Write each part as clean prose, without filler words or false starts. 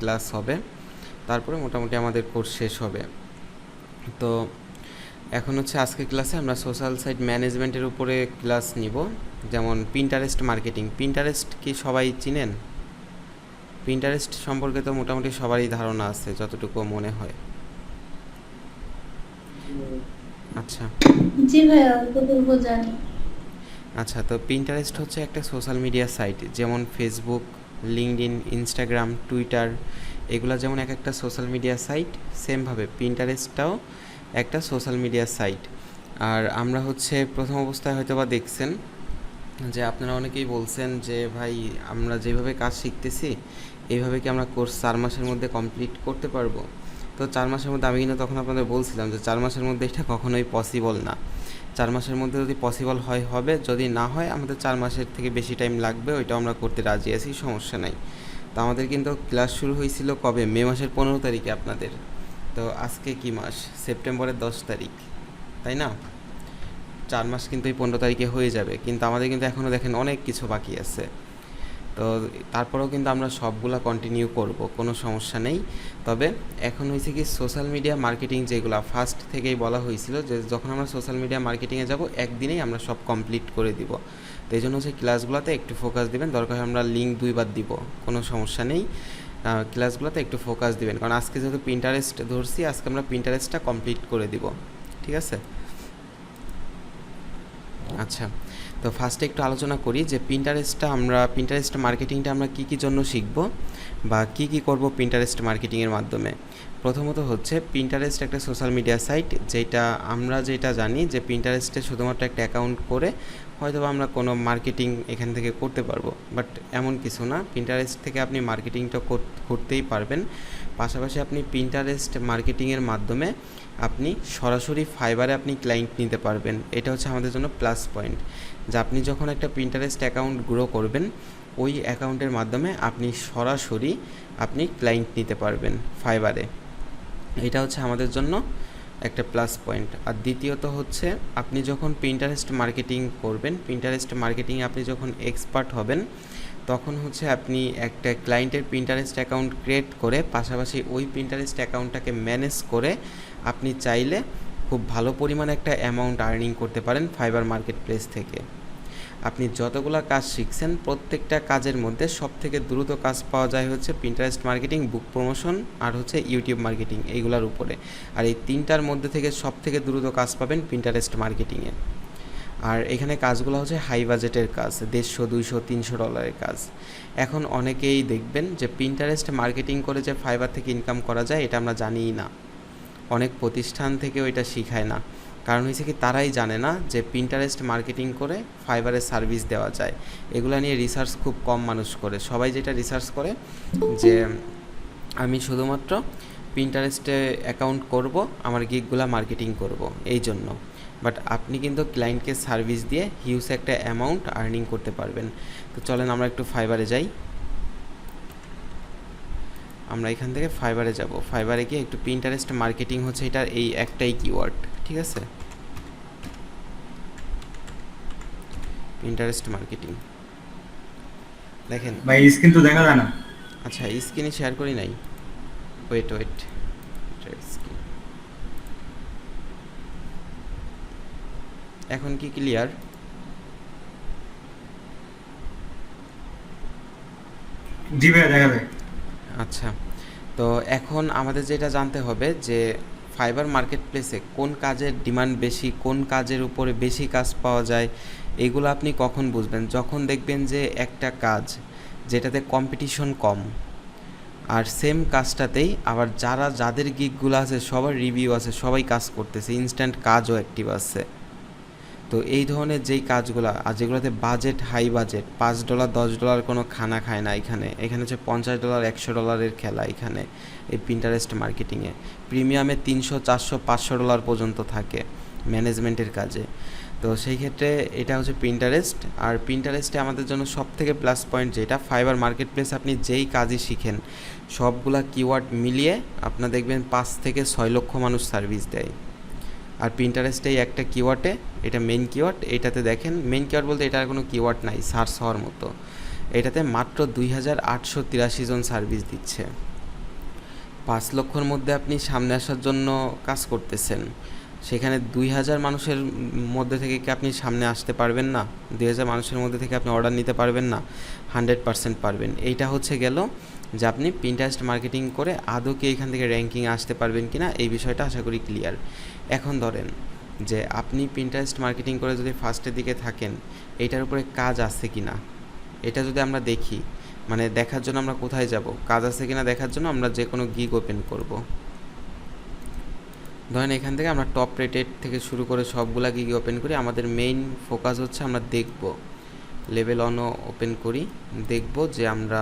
Class হবে, তারপরে মোটামুটি আমাদের কোর্স শেষ হবে। তো এখন হচ্ছে আজকের ক্লাসে আমরা সোশ্যাল সাইট ম্যানেজমেন্টের উপরে ক্লাস নিব। যেমন পিন্টারেস্ট মার্কেটিং। পিন্টারেস্ট কি সবাই চিনেন? পিন্টারেস্ট সম্পর্কে তো মোটামুটি সবারই ধারণা আছে যতটুকু মনে হয়। আচ্ছা জি ভাইয়া, অল্প জানি। আচ্ছা, তো পিন্টারেস্ট হচ্ছে একটা সোশ্যাল মিডিয়া সাইট, যেমন ফেসবুক, লিঙ্কডইন, ইনস্টাগ্রাম, টুইটার, এগুলো যেমন এক একটা সোশ্যাল মিডিয়া সাইট, সেমভাবে পিন্টারেস্টটাও একটা সোশ্যাল মিডিয়া সাইট। আর আমরা হচ্ছে প্রথম অবস্থায় হয়তো বা দেখছেন যে আপনারা অনেকেই বলছেন যে ভাই আমরা যেভাবে কাজ শিখতেছি এইভাবে কি আমরা কোর্স 4 মাসের মধ্যে কমপ্লিট করতে পারবো? তো 4 মাসের মধ্যে আমি কিন্তু তখন আপনাদের বলছিলাম যে 4 মাসের মধ্যে এটা কখনোই পসিবল না। 4 মাসের মধ্যে যদি পসিবল হয় হবে, যদি না হয় আমাদের 4 মাসের থেকে বেশি টাইম লাগবে, ওইটাও আমরা করতে রাজি আছি, সমস্যা নাই। তো আমাদের কিন্তু ক্লাস শুরু হয়েছিল কবে? মে মাসের 15 তারিখে আপনাদের। তো আজকে কি মাস? সেপ্টেম্বরের 10 তারিখ, তাই না? 4 মাস কিন্তু এই 15 তারিখে হয়ে যাবে, কিন্তু আমাদের কিন্তু এখনও দেখেন অনেক কিছু বাকি আছে। তো তারপরেও কিন্তু আমরা সবগুলা কন্টিনিউ করব, কোনো সমস্যা নেই। তবে এখন হয়েছে কি, সোশ্যাল মিডিয়া মার্কেটিং যেগুলো ফার্স্ট থেকেই বলা হয়েছিল যে যখন আমরা সোশ্যাল মিডিয়া মার্কেটিংয়ে যাব একদিনেই আমরা সব কমপ্লিট করে দিব। তো এই জন্য হচ্ছে ক্লাসগুলোতে একটু ফোকাস দিবেন, দরকার হয় আমরা লিঙ্ক 2বার দিব, কোনো সমস্যা নেই। ক্লাসগুলোতে একটু ফোকাস দিবেন, কারণ আজকে যেহেতু পিন্টারেস্ট ধরছি, আজকে আমরা পিন্টারেস্টটা কমপ্লিট করে দিব, ঠিক আছে? আচ্ছা, তো ফার্স্টে একটু আলোচনা করি যে পিন্টারেস্ট মার্কেটিংটা আমরা কী কী জন্য শিখব বা কী কী করব পিন্টারেস্ট মার্কেটিংয়ের মাধ্যমে। প্রথমত হচ্ছে পিন্টারেস্ট একটা সোশ্যাল মিডিয়া সাইট, যেটা জানি যে পিন্টারেস্টে শুধুমাত্র একটা অ্যাকাউন্ট করে হয়তো আমরা কোনো মার্কেটিং এখান থেকে করতে পারবো, বাট এমন কিছু না। পিন্টারেস্ট থেকে আপনি মার্কেটিংটা করতেই পারবেন। পাশাপাশি আপনি পিন্টারেস্ট মার্কেটিংয়ের মাধ্যমে আপনি সরাসরি ফাইবারে আপনি ক্লায়েন্ট নিতে পারবেন। এটা হচ্ছে আমাদের জন্য প্লাস পয়েন্ট, যে আপনি যখন একটা পিন্টারেস্ট অ্যাকাউন্ট গ্রো করবেন, ওই অ্যাকাউন্টের মাধ্যমে আপনি সরাসরি ক্লায়েন্ট নিতে পারবেন ফাইবারে। এটা হচ্ছে আমাদের জন্য একটা প্লাস পয়েন্ট। আর দ্বিতীয়ত হচ্ছে, আপনি যখন পিন্টারেস্ট মার্কেটিং করবেন, পিন্টারেস্ট মার্কেটিংয়ে আপনি যখন এক্সপার্ট হবেন, তখন হচ্ছে আপনি একটা ক্লায়েন্টের পিন্টারেস্ট অ্যাকাউন্ট ক্রিয়েট করে পাশাপাশি ওই পিন্টারেস্ট অ্যাকাউন্টটাকে ম্যানেজ করে আপনি চাইলে খুব ভালো পরিমাণে একটা অ্যামাউন্ট আর্নিং করতে পারেন ফাইবার মার্কেট প্লেস থেকে। আপনি যতগুলো কাজ শিখছেন প্রত্যেকটা কাজের মধ্যে সবথেকে দ্রুত কাজ পাওয়া যায় হচ্ছে পিন্টারেস্ট মার্কেটিং, বুক প্রমোশন আর হচ্ছে ইউটিউব মার্কেটিং, এইগুলোর উপরে। আর এই তিনটার মধ্যে থেকে সবথেকে দ্রুত কাজ পাবেন পিন্টারেস্ট মার্কেটিংয়ে। আর এখানে কাজগুলো হচ্ছে হাই বাজেটের কাজ, 150, 200, $300 কাজ। এখন অনেকেই দেখবেন যে পিন্টারেস্ট মার্কেটিং করে যে ফাইবার থেকে ইনকাম করা যায় এটা আমরা জানিই না, অনেক প্রতিষ্ঠান থেকেও এটা শিখায় না। কারণ হয়েছে কি, তারাই জানে না যে পিন্টারেস্ট মার্কেটিং করে ফাইবারের সার্ভিস দেওয়া যায়। এগুলো নিয়ে রিসার্চ খুব কম মানুষ করে। সবাই যেটা রিসার্চ করে যে আমি শুধুমাত্র পিন্টারেস্টে অ্যাকাউন্ট করব, আমার গিগগুলো মার্কেটিং করব, এই জন্য। বাট আপনি কিন্তু ক্লায়েন্টকে সার্ভিস দিয়ে হিউজ একটা অ্যামাউন্ট আর্নিং করতে পারবেন। তো চলেন আমরা একটু ফাইবারে যাই। আমরা এখান থেকে ফাইবারে যাব। ফাইবারে গিয়ে একটু পিন্টারেস্ট মার্কেটিং হচ্ছে এটার এই একটাই কিওয়ার্ড, ঠিক আছে? পিন্টারেস্ট মার্কেটিং দেখেন। ভাই স্ক্রিন তো দেখা যায় না। আচ্ছা, স্ক্রিনে শেয়ার করি নাই, ওয়েট। এখন কি ক্লিয়ার? জি ভাই দেখা যায়। আচ্ছা, তো এখন আমাদের যেটা জানতে হবে যে ফাইবার মার্কেট প্লেসে কোন কাজের ডিমান্ড বেশি, কোন কাজের উপরে বেশি কাজ পাওয়া যায়, এগুলো আপনি কখন বুঝবেন? যখন দেখবেন যে একটা কাজ যেটাতে কম্পিটিশন কম, আর সেম কাজটাতেই আবার যাদের গিগগুলো আছে সবার রিভিউ আছে, সবাই কাজ করতেছে, ইনস্ট্যান্ট কাজও অ্যাক্টিভ আছে। তো এই ধরনের যেই কাজগুলো আর যেগুলোতে বাজেট হাই বাজেট, $5, $10 কোনো খানা খায় না। এখানে হচ্ছে $50, $100 খেলা এখানে এই পিন্টারেস্ট মার্কেটিংয়ে। প্রিমিয়ামে $300, $400, $500 পর্যন্ত থাকে ম্যানেজমেন্টের কাজে। তো সেই ক্ষেত্রে এটা হচ্ছে পিন্টারেস্ট। আর পিন্টারেস্টে আমাদের জন্য সবথেকে প্লাস পয়েন্ট যেটা, ফাইবার মার্কেট প্লেস আপনি যেই কাজই শিখেন সবগুলা কিওয়ার্ড মিলিয়ে আপনার দেখবেন 5 থেকে 6 লক্ষ মানুষ সার্ভিস দেয়। আর পিন্টারেস্টেই একটা কিওয়ার্ডে, এটা মেন কিওয়ার্ড, এটাতে দেখেন মেন কিওয়ার্ড বলতে এটার কোনো কিওয়ার্ড নাই সার্চ হওয়ার মতো। এটাতে মাত্র 2883 জন সার্ভিস দিচ্ছে। 5 লক্ষর মধ্যে আপনি সামনে আসার জন্য কাজ করতেছেন, সেখানে 2000 মানুষের মধ্যে থেকে কি আপনি সামনে আসতে পারবেন না? 2000 মানুষের মধ্যে থেকে আপনি অর্ডার নিতে পারবেন না? 100% পারবেন। এইটা হচ্ছে গেল যে আপনি পিন্টারেস্ট মার্কেটিং করে আদৌ কি এখান থেকে র্যাঙ্কিং আসতে পারবেন কি না, এই বিষয়টা আশা করি ক্লিয়ার। এখন ধরেন যে আপনি পিন্টারেস্ট মার্কেটিং করে যদি ফার্স্টের দিকে থাকেন, এইটার উপরে কাজ আছে কি না এটা যদি আমরা দেখি, মানে দেখার জন্য আমরা কোথায় যাব, কাজ আছে কিনা দেখার জন্য আমরা যে কোনো গিগ ওপেন করব। ধরেন এখান থেকে আমরা টপ রেটেড থেকে শুরু করে সবগুলা গিগ ওপেন করি। আমাদের মেইন ফোকাস হচ্ছে আমরা দেখব, লেভেল অনও ওপেন করি, দেখব যে আমরা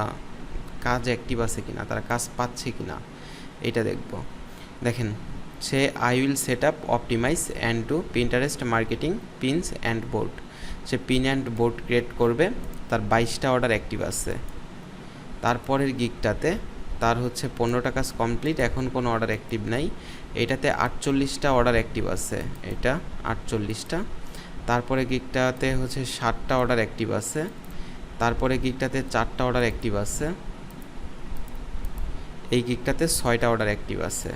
কাজ অ্যাক্টিভ আছে কিনা, তারা কাজ পাচ্ছে কিনা, এটা দেখব। দেখেন সে I will set up optimise and to Pinterest marketing pins and board, সে পিন অ্যান্ড বোর্ড ক্রিয়েট করবে, তার 22টা অর্ডার অ্যাক্টিভ আছে। তারপরের গিগটাতে তার হচ্ছে 15টা কাজ কমপ্লিট, এখন কোনো অর্ডার অ্যাক্টিভ নাই। এটাতে 48টা অর্ডার অ্যাক্টিভ আছে, এটা 48টা। তারপরে গিগটাতে হচ্ছে 60টা অর্ডার অ্যাক্টিভ আছে। তারপরে গিগটাতে 4টা অর্ডার অ্যাক্টিভ আছে। এই গিগটাতে 6টা অর্ডার অ্যাক্টিভ আছে।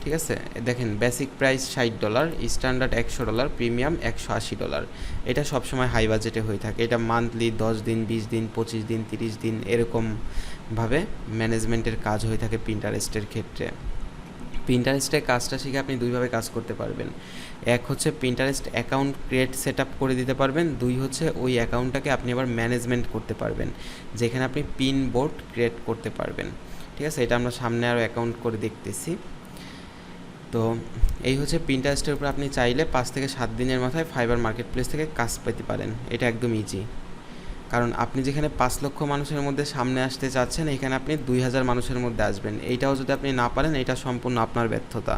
ঠিক আছে, দেখেন বেসিক প্রাইস $60, স্ট্যান্ডার্ড $100, প্রিমিয়াম $180। এটা সবসময় হাই বাজেটে হয়ে থাকে। এটা মান্থলি 10 দিন, 20 দিন, 25 দিন, 30 দিন এরকমভাবে ম্যানেজমেন্টের কাজ হয়ে থাকে পিন্টারেস্টের ক্ষেত্রে। পিন্টারেস্টে কাজটা শিখে আপনি দুইভাবে কাজ করতে পারবেন। এক হচ্ছে Pinterest account create set up করে দিতে পারবেন, দুই হচ্ছে ওই অ্যাকাউন্টটাকে আপনি আবার ম্যানেজমেন্ট করতে পারবেন, যেখানে আপনি পিন বোর্ড ক্রিয়েট করতে পারবেন। ঠিক আছে, এটা আমরা সামনে আরও অ্যাকাউন্ট করে দেখতেছি। তো এই হচ্ছে পিন্টারেস্টের উপর আপনি চাইলে 5 থেকে 7 দিনের মাথায় ফাইবার মার্কেট প্লেস থেকে কাজ পেতে পারেন। এটা একদম ইজি, কারণ আপনি যেখানে 5 লক্ষ মানুষের মধ্যে সামনে আসতে চাচ্ছেন, এখানে আপনি 2000 মানুষের মধ্যে আসবেন। এইটাও যদি আপনি না পারেন, এটা সম্পূর্ণ আপনার ব্যর্থতা।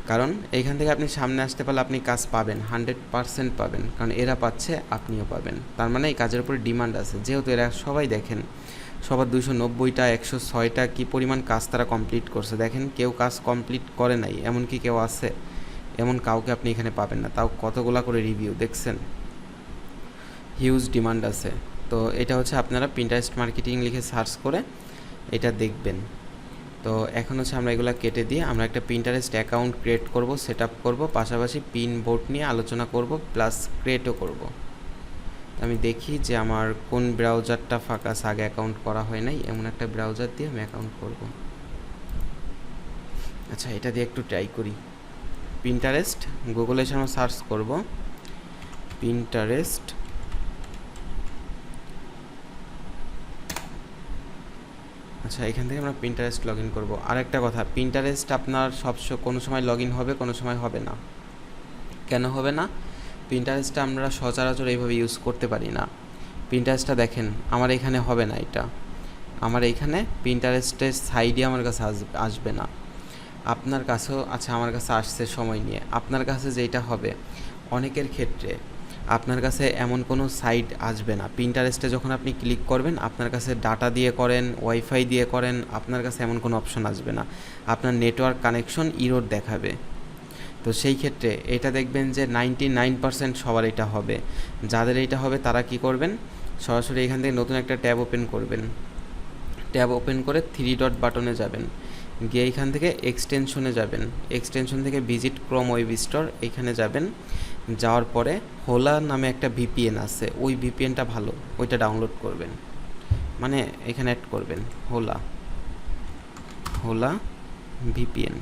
কারণ এইখান থেকে আপনি সামনে আসতে পারলে আপনি কাজ পাবেন, 100% পাবেন, কারণ এরা পাচ্ছে আপনিও পাবেন। তার মানে এই কাজের উপরে ডিমান্ড আছে, যেহেতু এরা সবাই দেখেন সবার 290টা 106টা কী পরিমাণ কাজ তারা কমপ্লিট করছে। দেখেন কেউ কাজ কমপ্লিট করে নাই, এমন কি কেউ আছে? এমন কাউকে আপনি এখানে পাবেন না, তাও কতগুলা করে রিভিউ দেখছেন। হিউজ ডিমান্ড আছে। তো এটা হচ্ছে আপনারা পিন্টারেস্ট মার্কেটিং লিখে সার্চ করে এটা দেখবেন। তো এখন হচ্ছে আমরা এগুলো কেটে দিয়ে আমরা একটা পিন্টারেস্ট অ্যাকাউন্ট ক্রিয়েট করব, সেট আপ করবো, পাশাপাশি পিন বোর্ড নিয়ে আলোচনা করব, প্লাস ক্রিয়েটও করব। আমি দেখি যে আমার কোন ব্রাউজারটা ফাঁকা আছে, আগে অ্যাকাউন্ট করা হয় নাই, এমন একটা ব্রাউজার দিয়ে আমি অ্যাকাউন্ট করব। আচ্ছা, এটা দিয়ে একটু ট্রাই করি। পিন্টারেস্ট গুগলে এসে আমরা সার্চ করব পিন্টারেস্ট। আচ্ছা, এখান থেকে আমরা পিন্টারেস্ট লগ ইন করবো। আর একটা কথা, পিন্টারেস্ট আপনার কোনো সময় লগ ইন হবে, কোনো সময় হবে না। কেন হবে না? পিন্টারেস্টটা আমরা সচরাচর এইভাবে ইউজ করতে পারি না। পিন্টারেস্টটা দেখেন আমার এখানে হবে না, এটা আমার এইখানে পিন্টারেস্টের সাইডে আমার কাছে আসবে না। আপনার কাছেও আচ্ছা, আমার কাছে আসছে সময় নিয়ে, আপনার কাছে যেটা হবে, অনেকের ক্ষেত্রে আপনার কাছে এমন কোনো সাইট আসবে না। পিন্টারেস্টে যখন আপনি ক্লিক করবেন, আপনার কাছে ডাটা দিয়ে করেন, ওয়াইফাই দিয়ে করেন, আপনার কাছে এমন কোনো অপশন আসবে না। আপনার নেটওয়ার্ক কানেকশন ইরোর দেখাবে। তো সেই ক্ষেত্রে এটা দেখবেন যে 99% সবার এটা হবে। যাদের এটা হবে তারা কি করবেন, সরাসরি এখান থেকে নতুন একটা ট্যাব ওপেন করবেন। ট্যাব ওপেন করে 3 ডট বাটনে যাবেন, গিয়ে এইখান থেকে এক্সটেনশনে যাবেন। এক্সটেনশন থেকে ভিজিট ক্রোম ওয়েব স্টোর, এইখানে যাবেন। যাওয়ার পরে হোলা নামে একটা ভিপিএন আছে, ওই ভিপিএনটা ভালো, ওইটা ডাউনলোড করবেন, মানে এখানে অ্যাড করবেন হোলা ভিপিএন।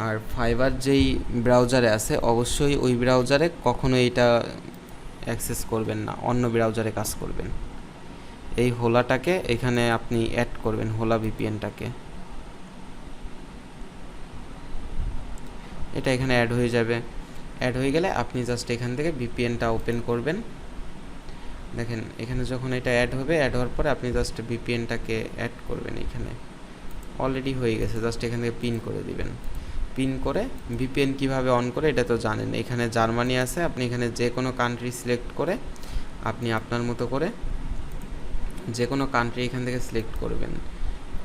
আর ফাইবার যেই ব্রাউজারে আছে, অবশ্যই ওই ব্রাউজারে কখনো এটা অ্যাক্সেস করবেন না, অন্য ব্রাউজারে কাজ করবেন। এই হোলাটাকে এখানে আপনি অ্যাড করবেন, হোলা ভিপিএনটাকে। এটা এখানে অ্যাড হয়ে যাবে। অ্যাড হয়ে গেলে আপনি জাস্ট এখান থেকে ভিপিএনটা ওপেন করবেন। দেখেন এখানে যখন এটা অ্যাড হবে, অ্যাড হওয়ার পরে আপনি জাস্ট ভিপিএনটাকে অ্যাড করবেন। এখানে অলরেডি হয়ে গেছে, জাস্ট এখান থেকে পিন করে দিবেন। পিন করে ভিপিএন কিভাবে অন করে এটা তো জানেন। এখানে জার্মানি আছে, আপনি এখানে যে কোনো কান্ট্রি সিলেক্ট করে আপনি আপনার মতো করে যে কোনো কান্ট্রি এখান থেকে সিলেক্ট করবেন,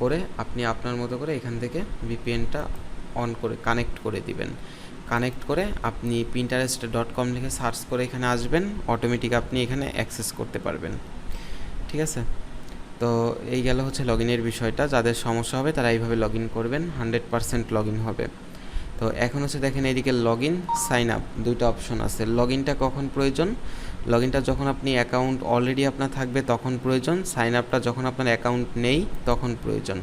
করে আপনি আপনার মতো করে এখান থেকে ভিপিএনটা অন করে কানেক্ট করে দিবেন। কানেক্ট করে আপনি pinterest.com লিখে সার্চ করে এখানে আসবেন, অটোমেটিক আপনি এখানে অ্যাক্সেস করতে পারবেন। ঠিক আছে, তো এই গেল হচ্ছে লগ ইনের বিষয়টা। যাদের সমস্যা হবে তারা এইভাবে লগ ইন করবেন, 100% লগ ইন হবে। তো এখন হচ্ছে দেখেন এইদিকে লগ ইন, সাইন আপ, দুইটা অপশন আছে। লগ ইনটা কখন প্রয়োজন? লগ ইনটা যখন আপনি অ্যাকাউন্ট অলরেডি আপনার থাকবে তখন প্রয়োজন, সাইন আপটা যখন আপনার অ্যাকাউন্ট নেই তখন প্রয়োজন।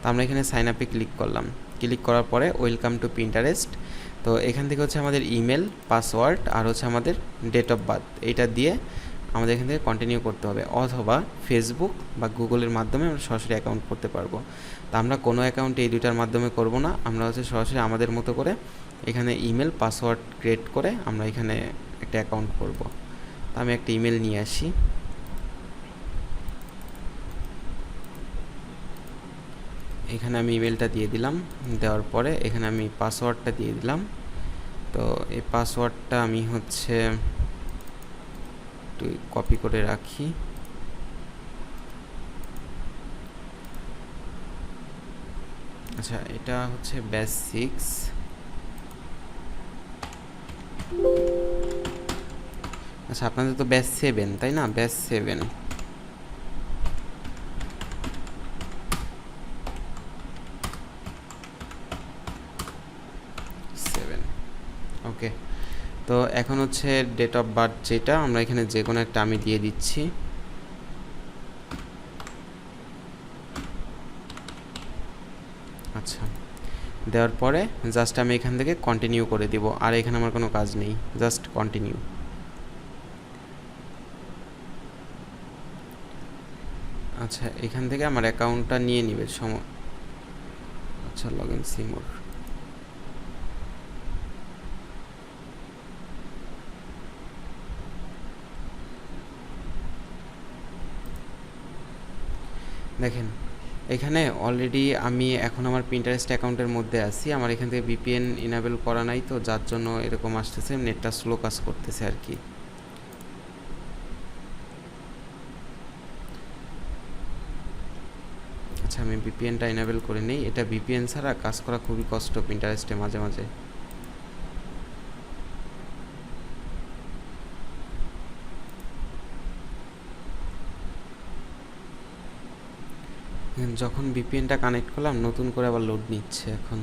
তো আমরা এখানে সাইন আপে ক্লিক করলাম। ক্লিক করার পরে ওয়েলকাম টু পিন্টারেস্ট। তো এখান থেকে হচ্ছে আমাদের ইমেল, পাসওয়ার্ড আর হচ্ছে আমাদের ডেট অফ বার্থ, এইটা দিয়ে আমাদের এখান থেকে কন্টিনিউ করতে হবে, অথবা ফেসবুক বা গুগলের মাধ্যমে আমরা সরাসরি অ্যাকাউন্ট করতে পারবো। তো আমরা কোনো অ্যাকাউন্টে এই দুইটার মাধ্যমে করব না, আমরা হচ্ছে সরাসরি আমাদের মতো করে এখানে ইমেল পাসওয়ার্ড ক্রিয়েট করে আমরা এখানে একটা অ্যাকাউন্ট করব। তো আমি একটা ইমেল নিয়ে আসি। এখানে আমি ইমেলটা দিয়ে দিলাম। দেওয়ার পরে এখানে আমি পাসওয়ার্ডটা দিয়ে দিলাম। তো এই পাসওয়ার্ডটা আমি হচ্ছে একটু কপি করে রাখি। আচ্ছা, এটা হচ্ছে ব্যাচ 6। আচ্ছা, আপনাদের তো ব্যাচ 7 তাই না? ব্যাচ 7। ওকে, তো এখন হচ্ছে ডেট অফ বার্থ যেটা, আমরা এখানে যে কোনো একটা আমি দিয়ে দিচ্ছি। আচ্ছা, দেওয়ার পরে জাস্ট আমি এখান থেকে কন্টিনিউ করে দিব, আর এখানে আমার কোনো কাজ নেই, জাস্ট কন্টিনিউ। আচ্ছা, এখান থেকে আমার অ্যাকাউন্টটা নিয়ে নিবে আচ্ছা, লগ ইন সিমোর। দেখেন এখানে অলরেডি আমি এখন আমার পিন্টারেস্ট অ্যাকাউন্টের মধ্যে আছি। আমার এখান থেকে ভিপিএন ইনেবল করা নাই, তো যার জন্য এরকম আসতেছে, নেটটা স্লো কাজ করতেছে আর কি। আচ্ছা, আমি ভিপিএনটা ইনেবল করে নিই। এটা ভিপিএন ছাড়া কাজ করা খুবই কষ্ট পিন্টারেস্টে মাঝে মাঝে। যখন ভিপিএনটা কানেক্ট করলাম নতুন করে আবার লোড নিচ্ছে এখন।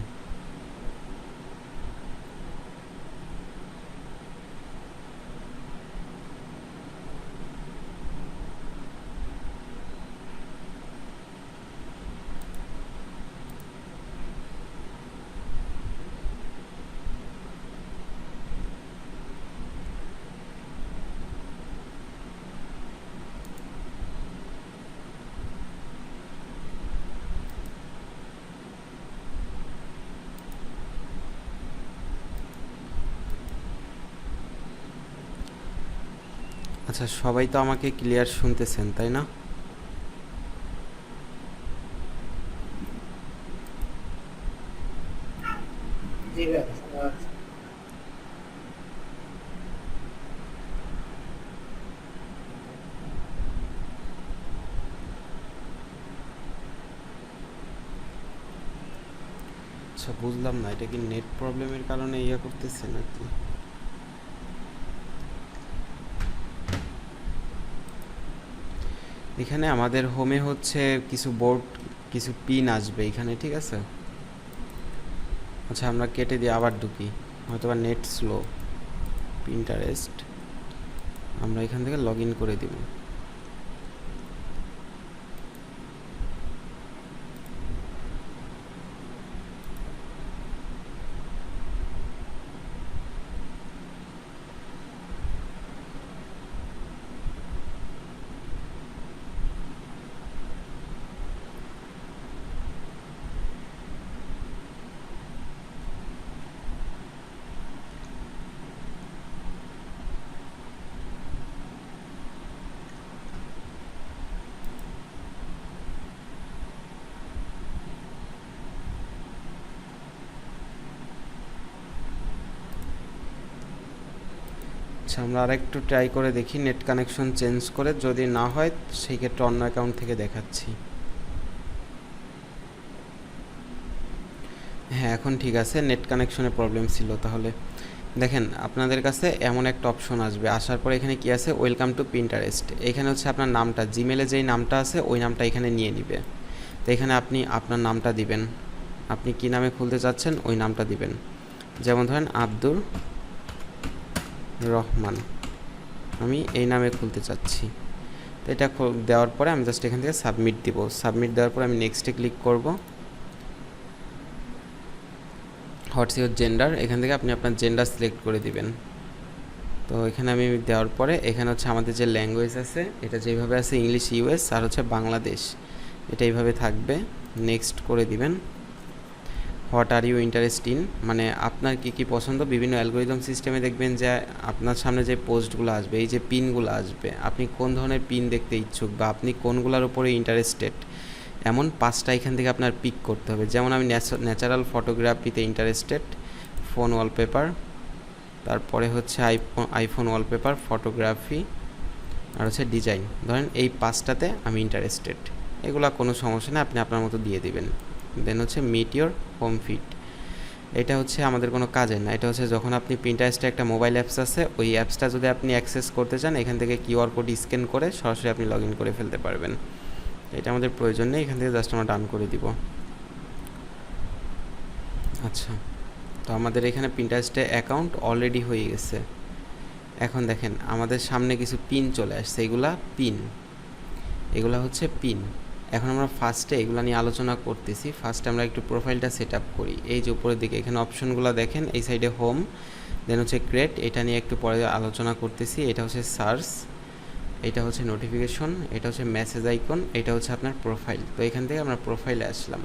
আচ্ছা, সবাই তো আমাকে ক্লিয়ার শুনতেছেন তাই না? আচ্ছা, বুঝলাম না, এটা কি নেট প্রবলেমের কারণে ইয়ে করতেছে নাকি? এখানে আমাদের হোমে হচ্ছে কিছু বোর্ড, কিছু পিন আসবে এখানে, ঠিক আছে? আচ্ছা, আমরা কেটে দিয়ে আবার ঢুকি, হয়তো বা নেট স্লো। পিন্টারেস্ট আমরা এখান থেকে লগ ইন করে দিব। আচ্ছা, আমরা আরেকটু ট্রাই করে দেখি নেট কানেকশন চেঞ্জ করে, যদি না হয় সেই ক্ষেত্রে অন্য অ্যাকাউন্ট থেকে দেখাচ্ছি। হ্যাঁ, এখন ঠিক আছে, নেট কানেকশনে প্রবলেম ছিল তাহলে। দেখেন আপনাদের কাছে এমন একটা অপশন আসবে, আসার পর এখানে কি আছে, ওয়েলকাম টু পিন্টারেস্ট। এখানে হচ্ছে আপনার নামটা, জিমেলে যেই নামটা আছে ওই নামটা এখানে নিয়ে নিবে। তো এখানে আপনি আপনার নামটা দিবেন, আপনি কি নামে খুলতে চাচ্ছেন ওই নামটা দিবেন। যেমন ধরেন আব্দুর রহমান, আমি এই নামে খুলতে চাচ্ছি। তো এটা দেওয়ার পরে আমি জাস্ট এখান থেকে সাবমিট দিব। সাবমিট দেওয়ার পরে আমি নেক্সটে ক্লিক করব। হোয়াটস ইউর জেন্ডার, এখান থেকে আপনি আপনার জেন্ডার সিলেক্ট করে দিবেন। তো এখানে আমি দেওয়ার পরে এখানে হচ্ছে আমাদের যে ল্যাঙ্গুয়েজ আছে এটা যেভাবে আছে ইংলিশ ইউএস আর হচ্ছে বাংলাদেশ, এটা এইভাবে থাকবে। নেক্সট করে দিবেন। What are you interest in, মানে আপনার কী কী পছন্দ। বিভিন্ন অ্যালগোরিদম সিস্টেমে দেখবেন যে আপনার সামনে যে পোস্টগুলো আসবে, এই যে পিনগুলো আসবে, আপনি কোন ধরনের পিন দেখতে ইচ্ছুক বা আপনি কোনগুলোর উপরে ইন্টারেস্টেড, এমন 5টা এখান থেকে আপনার পিক করতে হবে। যেমন আমি ন্যাচারাল ফটোগ্রাফিতে ইন্টারেস্টেড, ফোন ওয়ালপেপার, তারপরে হচ্ছে আইফোন ওয়ালপেপার, ফটোগ্রাফি আর হচ্ছে ডিজাইন। ধরেন এই 5টাতে আমি ইন্টারেস্টেড, এগুলো কোনো সমস্যা নেই, আপনি আপনার মতো দিয়ে দিবেন। দেন হচ্ছে মিট ইওর হোম ফিট, এটা হচ্ছে আমাদের কোনো কাজের না। এটা হচ্ছে যখন আপনি পিন্টারেস্টে একটা মোবাইল অ্যাপস আছে, ওই অ্যাপসটা যদি আপনি অ্যাক্সেস করতে চান, এখান থেকে কিউআর কোড স্ক্যান করে সরাসরি আপনি লগ ইন করে ফেলতে পারবেন। এটা আমাদের প্রয়োজন নেই, এখান থেকে জাস্ট আমরা ডান করে দিব। আচ্ছা, তো আমাদের এখানে পিন্টারেস্টে অ্যাকাউন্ট অলরেডি হয়ে গেছে। এখন দেখেন আমাদের সামনে কিছু পিন চলে আসছে, এগুলা হচ্ছে পিন। এখন আমরা ফার্স্টে এগুলো নিয়ে আলোচনা করতেছি। ফার্স্টে আমরা একটু প্রোফাইলটা সেট আপ করি। এই যে উপরের দিকে এখানে অপশনগুলো দেখেন, এই সাইডে হোম, দেন হচ্ছে ক্রিয়েট, এটা নিয়ে একটু পরে আলোচনা করতেছি। এটা হচ্ছে সার্চ, এটা হচ্ছে নোটিফিকেশন, এটা হচ্ছে মেসেজ আইকন, এটা হচ্ছে আপনার প্রোফাইল। তো এখান থেকে আমরা প্রোফাইলে আসলাম,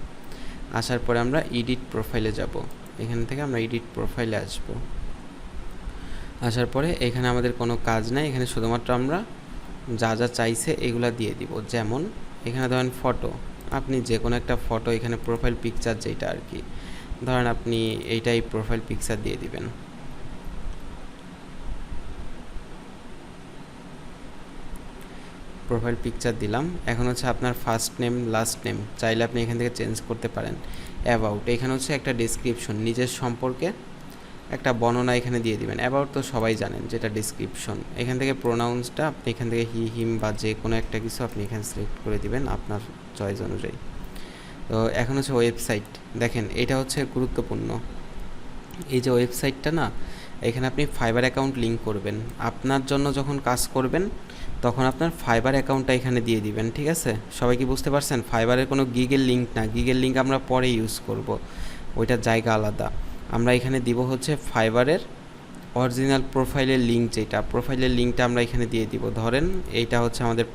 আসার পরে আমরা এডিট প্রোফাইলে যাব। এখান থেকে আমরা এডিট প্রোফাইলে আসব। আসার পরে এখানে আমাদের কোনো কাজ নাই, এখানে শুধুমাত্র আমরা যা যা চাইছে এগুলা দিয়ে দিব। যেমন এখানে ধরেন ফটো, আপনি যে কোনো একটা ফটো, এখানে প্রোফাইল পিকচার যেটা আর কি, ধরেন আপনি এইটাই প্রোফাইল পিকচার দিয়ে দিবেন। প্রোফাইল পিকচার দিলাম। এখন হচ্ছে আপনার ফার্স্ট নেম, লাস্ট নেম চাইলে আপনি এখান থেকে চেঞ্জ করতে পারেন। অ্যাবাউট, এখানে হচ্ছে একটা ডেসক্রিপশন, নিজের সম্পর্কে একটা বর্ণনা এখানে দিয়ে দিবেন। অ্যাবাউট তো সবাই জানেন, যেটা ডেসক্রিপশন। এখান থেকে প্রোনাউন্সটা আপনি এখান থেকে হি, হিম বা যে কোনো একটা কিছু আপনি এখানে সিলেক্ট করে দিবেন আপনার চয়েস অনুযায়ী। তো এখন হচ্ছে ওয়েবসাইট, দেখেন এটা হচ্ছে গুরুত্বপূর্ণ। এই যে ওয়েবসাইটটা না, এখানে আপনি ফাইবার অ্যাকাউন্ট লিঙ্ক করবেন। আপনার জন্য যখন কাজ করবেন তখন আপনার ফাইবার অ্যাকাউন্টটা এখানে দিয়ে দিবেন, ঠিক আছে? সবাই কি বুঝতে পারছেন? ফাইবারের কোনো গিগের লিঙ্ক না, গিগের লিঙ্ক আমরা পরে ইউজ করব, ওইটার জায়গা আলাদা। আমরা এখানে দিব হচ্ছে ফাইবারের অরিজিনাল প্রোফাইলের লিঙ্ক, যেটা প্রোফাইলের লিঙ্কটা আমরা এখানে দিয়ে দিব। ধরেন এইটা হচ্ছে আমাদের,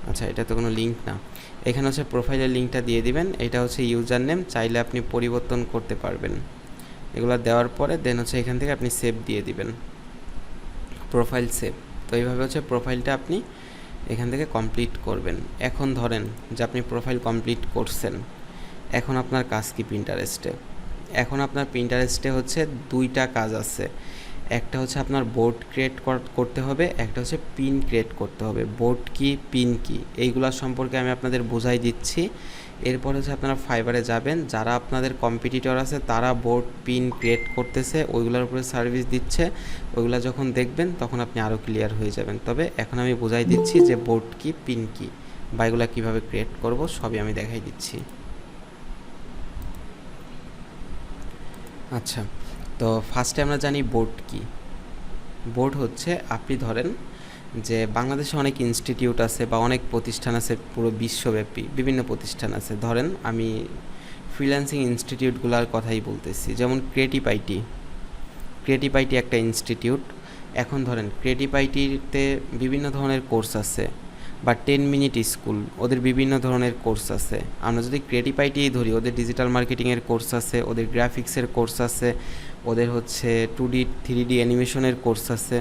আচ্ছা এটা তো কোনো লিঙ্ক না, এখানে হচ্ছে প্রোফাইলের লিঙ্কটা দিয়ে দিবেন। এটা হচ্ছে ইউজার নেম, চাইলে আপনি পরিবর্তন করতে পারবেন। এগুলো দেওয়ার পরে দেন হচ্ছে এখান থেকে আপনি সেভ দিয়ে দিবেন, প্রোফাইল সেভ। তো এইভাবে হচ্ছে প্রোফাইলটা আপনি এখান থেকে কমপ্লিট করবেন। এখন ধরেন যে আপনি প্রোফাইল কমপ্লিট করছেন, এখন আপনার কাজ কি পিন্টারেস্টে? এখন আপনার পিন্টারেস্টে হচ্ছে 2টা কাজ আছে। একটা হচ্ছে আপনার বোর্ড ক্রিয়েট করতে হবে, একটা হচ্ছে পিন ক্রিয়েট করতে হবে। বোর্ড কি, পিন কি, এইগুলোর সম্পর্কে আমি আপনাদের বোঝাই দিচ্ছি। এরপর হচ্ছে আপনারা ফাইবারে যাবেন, যারা আপনাদের কম্পিটিটর আছে তারা বোর্ড পিন ক্রিয়েট করতেছে, ওইগুলোর উপরে সার্ভিস দিচ্ছে, ওইগুলো যখন দেখবেন তখন আপনি আরও ক্লিয়ার হয়ে যাবেন। তবে এখন আমি বোঝাই দিচ্ছি যে বোর্ড কি, পিন কি বা এগুলো কীভাবে ক্রিয়েট করব সবই আমি দেখাই দিচ্ছি। আচ্ছা, তো ফার্স্টে আমরা জানি বোর্ড কি। বোর্ড হচ্ছে, আপনি ধরেন যে বাংলাদেশে অনেক ইনস্টিটিউট আছে বা অনেক প্রতিষ্ঠান আছে, পুরো বিশ্বব্যাপী বিভিন্ন প্রতিষ্ঠান আছে। ধরেন আমি ফ্রিল্যান্সিং ইনস্টিটিউটগুলোর কথাই বলতেছি, যেমন ক্রিয়েটিভ আইটি একটা ইনস্টিটিউট। এখন ধরেন ক্রিয়েটিভ আইটিতে বিভিন্ন ধরনের কোর্স আছে, বা 10 মিনিট স্কুল, ওদের বিভিন্ন ধরনের কোর্স আছে। আমরা যদি ক্রিয়েটিভ আইটি ধরি, ওদের ডিজিটাল মার্কেটিংয়ের কোর্স আছে, ওদের গ্রাফিক্সের কোর্স আছে, ওদের হচ্ছে 2D 3D অ্যানিমেশনের কোর্স আছে,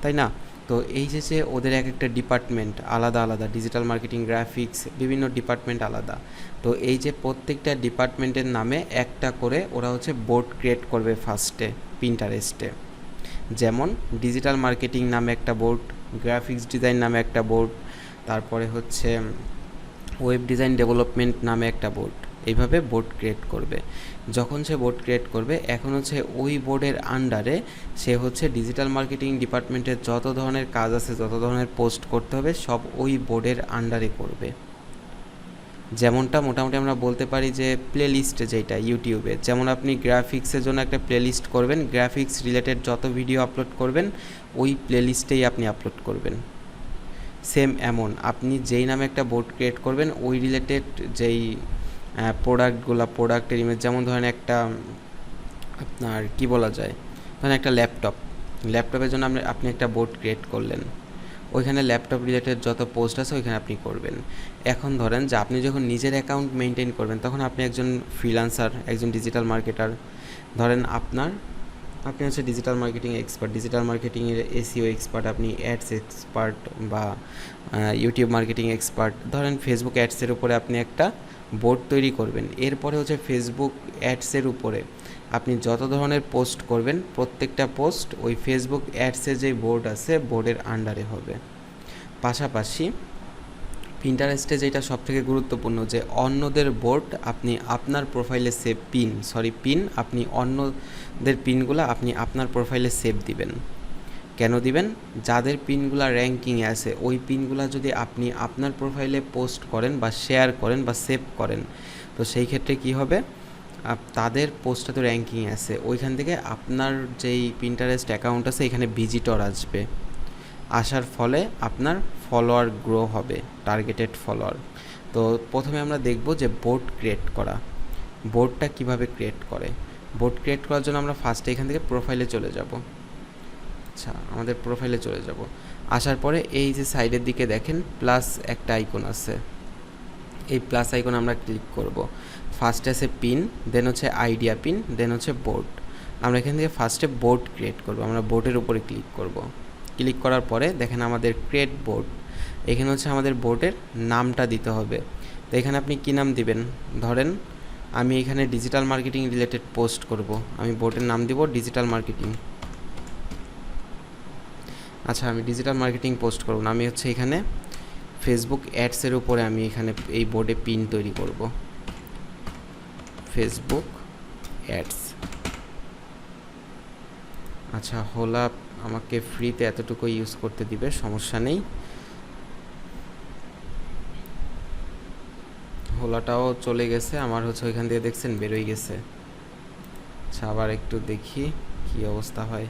তাই না? তো এই যে ওদের এক একটা ডিপার্টমেন্ট আলাদা আলাদা, ডিজিটাল মার্কেটিং, গ্রাফিক্স, বিভিন্ন ডিপার্টমেন্ট আলাদা। তো এই যে প্রত্যেকটা ডিপার্টমেন্টের নামে একটা করে ওরা হচ্ছে বোর্ড ক্রিয়েট করবে ফার্স্টে পিন্টারেস্টে। যেমন ডিজিটাল মার্কেটিং নামে একটা বোর্ড, গ্রাফিক্স ডিজাইন নামে একটা বোর্ড, তারপরে হচ্ছে ওয়েব ডিজাইন ডেভেলপমেন্ট নামে একটা বোর্ড, এইভাবে বোর্ড ক্রিয়েট করবে। যখন সে বোর্ড ক্রিয়েট করবে, এখন হচ্ছে ওই বোর্ডের আন্ডারে সে হচ্ছে ডিজিটাল মার্কেটিং ডিপার্টমেন্টের যত ধরনের কাজ আছে, যত ধরনের পোস্ট করতে হবে, সব ওই বোর্ডের আন্ডারে করবে। যেমনটা মোটামুটি আমরা বলতে পারি যে প্লেলিস্ট, যেটা ইউটিউবে যেমন আপনি গ্রাফিক্সের জন্য একটা প্লেলিস্ট করবেন, গ্রাফিক্স রিলেটেড যত ভিডিও আপলোড করবেন ওই প্লেলিস্টেই আপনি আপলোড করবেন। সেম এমন আপনি যেই নামে একটা বোর্ড ক্রিয়েট করবেন, ওই রিলেটেড যেই প্রোডাক্টের ইমেজ, যেমন ধরেন একটা আপনার কি বলা যায়, ধরেন একটা ল্যাপটপের জন্য আপনি একটা বোর্ড ক্রিয়েট করলেন, ওইখানে ল্যাপটপ রিলেটেড যত পোস্ট আছে ওইখানে আপনি করবেন। এখন ধরেন যে আপনি যখন নিজের অ্যাকাউন্ট মেনটেন করবেন, তখন আপনি একজন ফ্রিল্যান্সার, একজন ডিজিটাল মার্কেটার, ধরেন আপনি হচ্ছে ডিজিটাল মার্কেটিং এক্সপার্ট, ডিজিটাল মার্কেটিংয়ের এসইও এক্সপার্ট, আপনি অ্যাডস এক্সপার্ট বা ইউটিউব মার্কেটিং এক্সপার্ট, ধরেন ফেসবুক অ্যাডসের উপরে আপনি একটা বোর্ড তৈরি করবেন। এরপরে হচ্ছে ফেসবুক অ্যাডসের উপরে আপনি যত ধরনের পোস্ট করবেন, প্রত্যেকটা পোস্ট ওই ফেসবুক অ্যাডসের যে বোর্ড আছে বোর্ডের আন্ডারে হবে। পাশাপাশি পিন্টারেস্টে যেটা সবথেকে গুরুত্বপূর্ণ, যে অন্যদের বোর্ড আপনি আপনার প্রোফাইলে সেভ পিন আপনি অন্যদের পিনগুলো আপনি আপনার প্রোফাইলে সেভ দিবেন। কেন দিবেন? যাদের পিনগুলো র্যাঙ্কিংয়ে আছে, ওই পিনগুলো যদি আপনি আপনার প্রোফাইলে পোস্ট করেন বা শেয়ার করেন বা সেভ করেন, তো সেই ক্ষেত্রে কি হবে, তাদের পোস্টটা তো র্যাঙ্কিংয়ে আছে, ওইখান থেকে আপনার যেই পিন্টারেস্ট অ্যাকাউন্ট আছে এখানে ভিজিটর আসবে, আসার ফলে আপনার ফলোয়ার গ্রো হবে, টার্গেটেড ফলোয়ার। তো প্রথমে আমরা দেখব যে বোর্ড ক্রিয়েট করা, বোর্ডটা কিভাবে ক্রিয়েট করে। বোর্ড ক্রিয়েট করার জন্য আমরা ফার্স্টে এখান থেকে প্রোফাইলে চলে যাব। আচ্ছা, আমাদের প্রোফাইলে চলে যাব। আসার পরে এই যে সাইডের দিকে দেখেন প্লাস একটা আইকন আছে, এই প্লাস আইকন আমরা ক্লিক করব। ফার্স্টে আছে পিন, দেন হচ্ছে আইডিয়া পিন, দেন হচ্ছে বোর্ড। আমরা এখান থেকে ফার্স্টে বোর্ড ক্রিয়েট করব, আমরা বোর্ডের উপরে ক্লিক করব। ক্লিক করার পরে দেখেন আমাদের ক্রিয়েট বোর্ড, এখানে হচ্ছে আমাদের বোর্ডের নামটা দিতে হবে। তো এখানে আপনি কী নাম দিবেন, ধরেন আমি এখানে ডিজিটাল মার্কেটিং রিলেটেড পোস্ট করব, আমি বোর্ডের নাম দিব ডিজিটাল মার্কেটিং। আচ্ছা, আমি ডিজিটাল মার্কেটিং পোস্ট করব না, আমি হচ্ছে এখানে ফেসবুক অ্যাডসের উপরে আমি এখানে এই বোর্ডে পিন তৈরি করব, ফেসবুক অ্যাডস। আচ্ছা, হোলা আমাকে ফ্রিতে এতটুকু ইউজ করতে দিবে, সমস্যা নেই। হোলাটাও চলে গেছে আমার, হচ্ছে ওইখান থেকে দেখছেন বেরোই গেছে। আচ্ছা, আবার একটু দেখি কি অবস্থা হয়।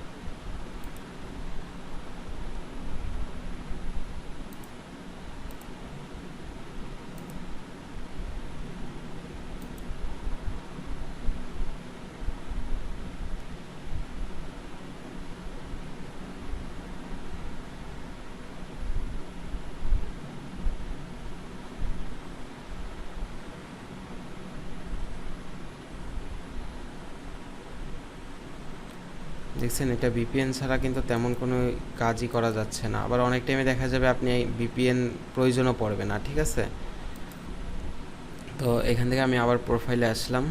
দেখছেন, এটা ভিপিএন ছাড়া কিন্তু তেমন কোনো কাজই করা যাচ্ছে না। আবার অনেক টাইমে দেখা যাবে আপনি ভিপিএন প্রয়োজনও পড়বে না, ঠিক আছে। তো এখান থেকে আমি আবার প্রোফাইলে আসলাম,